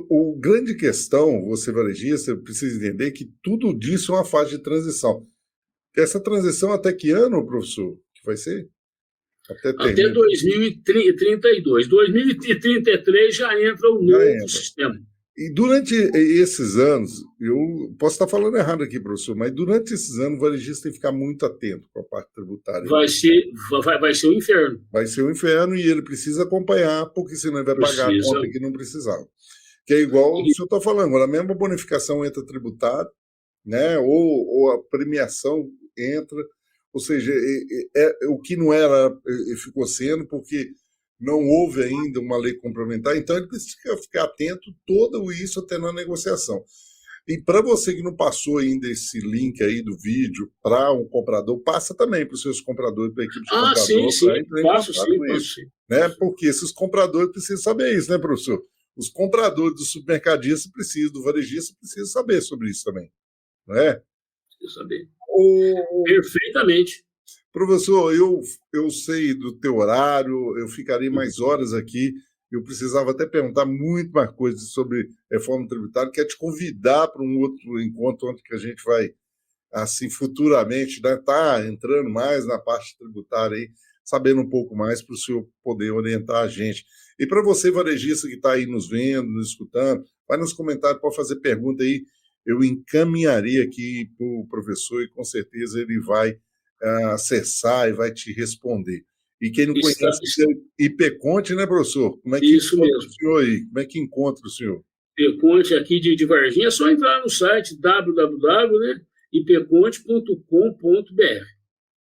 O grande questão, você varejista, precisa entender que tudo disso é uma fase de transição. Essa transição até que ano, professor? Que vai ser? Até 2032. 2033 já entra o novo sistema. E durante esses anos, eu posso estar falando errado aqui, professor, mas durante esses anos o varejista tem que ficar muito atento com a parte tributária. Vai ser um inferno. Vai ser um inferno e ele precisa acompanhar, porque senão ele vai pagar a conta que não precisava. Que é igual o senhor está falando, agora a mesma bonificação entra tributária, né? Ou a premiação entra, ou seja, o que não era ficou sendo, porque não houve ainda uma lei complementar, então ele precisa ficar atento todo isso até na negociação. E para você que não passou ainda esse link aí do vídeo para um comprador, passa também para os seus compradores, para a equipe de comprador. Sim, passo sim. Né? Porque esses compradores precisam saber isso, né, professor? Os compradores do supermercadista precisam, do varejista precisam saber sobre isso também, não é? Preciso saber. Perfeitamente. Professor, eu sei do teu horário, eu ficaria mais horas aqui, eu precisava até perguntar muito mais coisas sobre reforma tributária, quero te convidar para um outro encontro onde que a gente vai, assim, futuramente, né, tá entrando mais na parte tributária aí, sabendo um pouco mais para o senhor poder orientar a gente. E para você, varejista que está aí nos vendo, nos escutando, vai nos comentários, pode fazer pergunta aí, eu encaminharei aqui para o professor e com certeza ele vai acessar e vai te responder. E quem não conhece o IPConte, né, professor? Como é que isso encontra mesmo. O senhor aí? Como é que encontra o senhor? IPConte aqui de Varginha, é só entrar no site www.ipconte.com.br.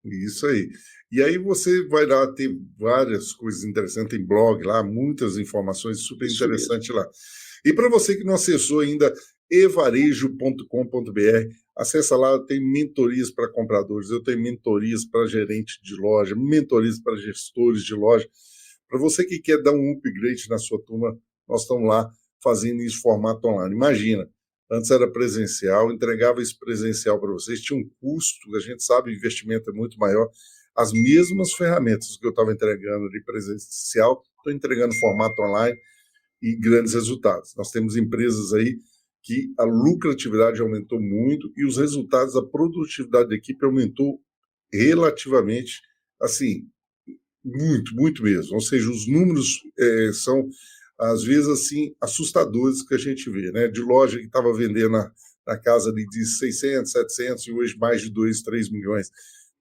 Isso aí. E aí você vai lá ter várias coisas interessantes, tem blog lá, muitas informações super interessantes lá. E para você que não acessou ainda, evarejo.com.br, acessa lá, tem mentorias para compradores, eu tenho mentorias para gerente de loja, mentorias para gestores de loja. Para você que quer dar um upgrade na sua turma, nós estamos lá fazendo isso em formato online. Imagina, antes era presencial, entregava isso presencial para vocês, tinha um custo, a gente sabe, o investimento é muito maior. As mesmas ferramentas que eu estava entregando de presencial, estou entregando em formato online e grandes resultados. Nós temos empresas aí que a lucratividade aumentou muito e os resultados, a produtividade da equipe aumentou relativamente, assim, muito mesmo. Ou seja, os números são, às vezes, assim, assustadores que a gente vê, né? De loja que estava vendendo na casa de 600, 700 e hoje mais de 2, 3 milhões,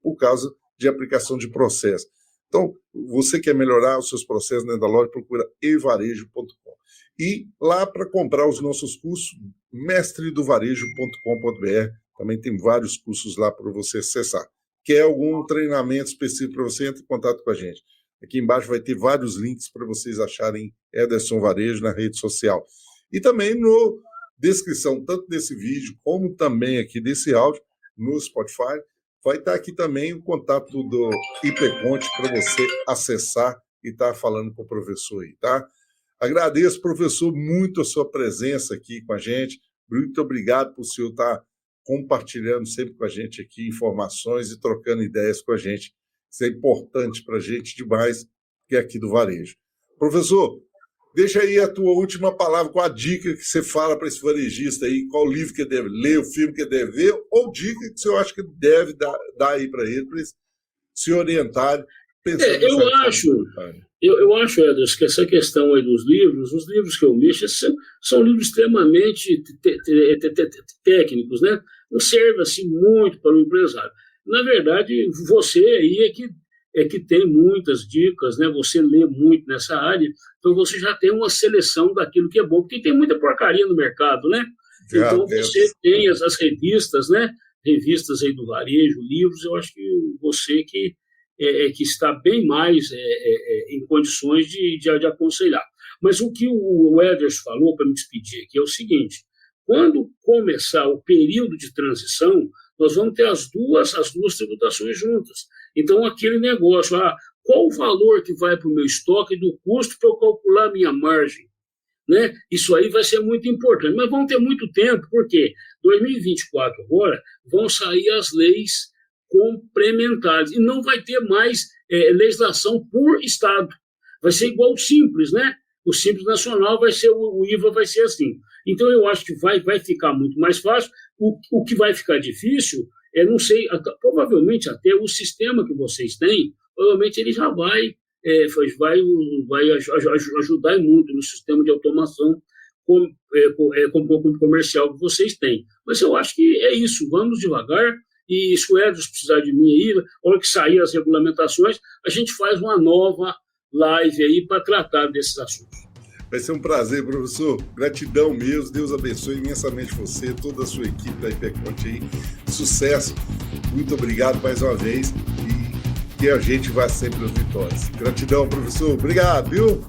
por causa de aplicação de processo. Então, você quer melhorar os seus processos dentro da loja, procura evarejo.com. E lá para comprar os nossos cursos, mestredovarejo.com.br, também tem vários cursos lá para você acessar. Quer algum treinamento específico para você, entre em contato com a gente. Aqui embaixo vai ter vários links para vocês acharem Ederson Varejo na rede social. E também na descrição, tanto desse vídeo como também aqui desse áudio, no Spotify, vai estar aqui também o contato do IPConte para você acessar e estar falando com o professor aí, tá? Agradeço, professor, muito a sua presença aqui com a gente. Muito obrigado por o senhor estar compartilhando sempre com a gente aqui informações e trocando ideias com a gente. Isso é importante para a gente demais, que é aqui do Varejo. Professor, deixa aí a tua última palavra, com a dica que você fala para esse varejista aí, qual livro que ele deve ler, o filme que ele deve ver, ou dica que você acha que deve dar aí para ele se orientar. Eu acho, Ederson, que essa questão aí dos livros, os livros que eu mexo são livros extremamente técnicos, né? Não serve assim muito para o empresário. Na verdade, você aí é que tem muitas dicas, né? Você lê muito nessa área, então você já tem uma seleção daquilo que é bom, porque tem muita porcaria no mercado, né? Então você tem as revistas, né? Revistas aí do varejo, livros, eu acho que você que está bem mais em condições de aconselhar. Mas o que o Ederson falou, para me despedir aqui, é o seguinte: quando começar o período de transição, nós vamos ter as duas tributações juntas. Então, aquele negócio, qual o valor que vai para o meu estoque do custo para eu calcular a minha margem? Né? Isso aí vai ser muito importante, mas vão ter muito tempo, porque 2024 agora vão sair as leis complementares, e não vai ter mais legislação por Estado. Vai ser igual o Simples, né? O Simples Nacional vai ser, o IVA vai ser assim. Então, eu acho que vai ficar muito mais fácil. O que vai ficar difícil, não sei, provavelmente até o sistema que vocês têm, provavelmente ele já vai ajudar muito no sistema de automação com comercial que vocês têm. Mas eu acho que é isso, vamos devagar, e se o Edson precisar de mim aí, na hora que sair as regulamentações, a gente faz uma nova live aí para tratar desses assuntos. Vai ser um prazer, professor. Gratidão mesmo. Deus abençoe imensamente você, toda a sua equipe da Hiperconte aí. Sucesso. Muito obrigado mais uma vez e que a gente vá sempre às vitórias. Gratidão, professor. Obrigado, viu?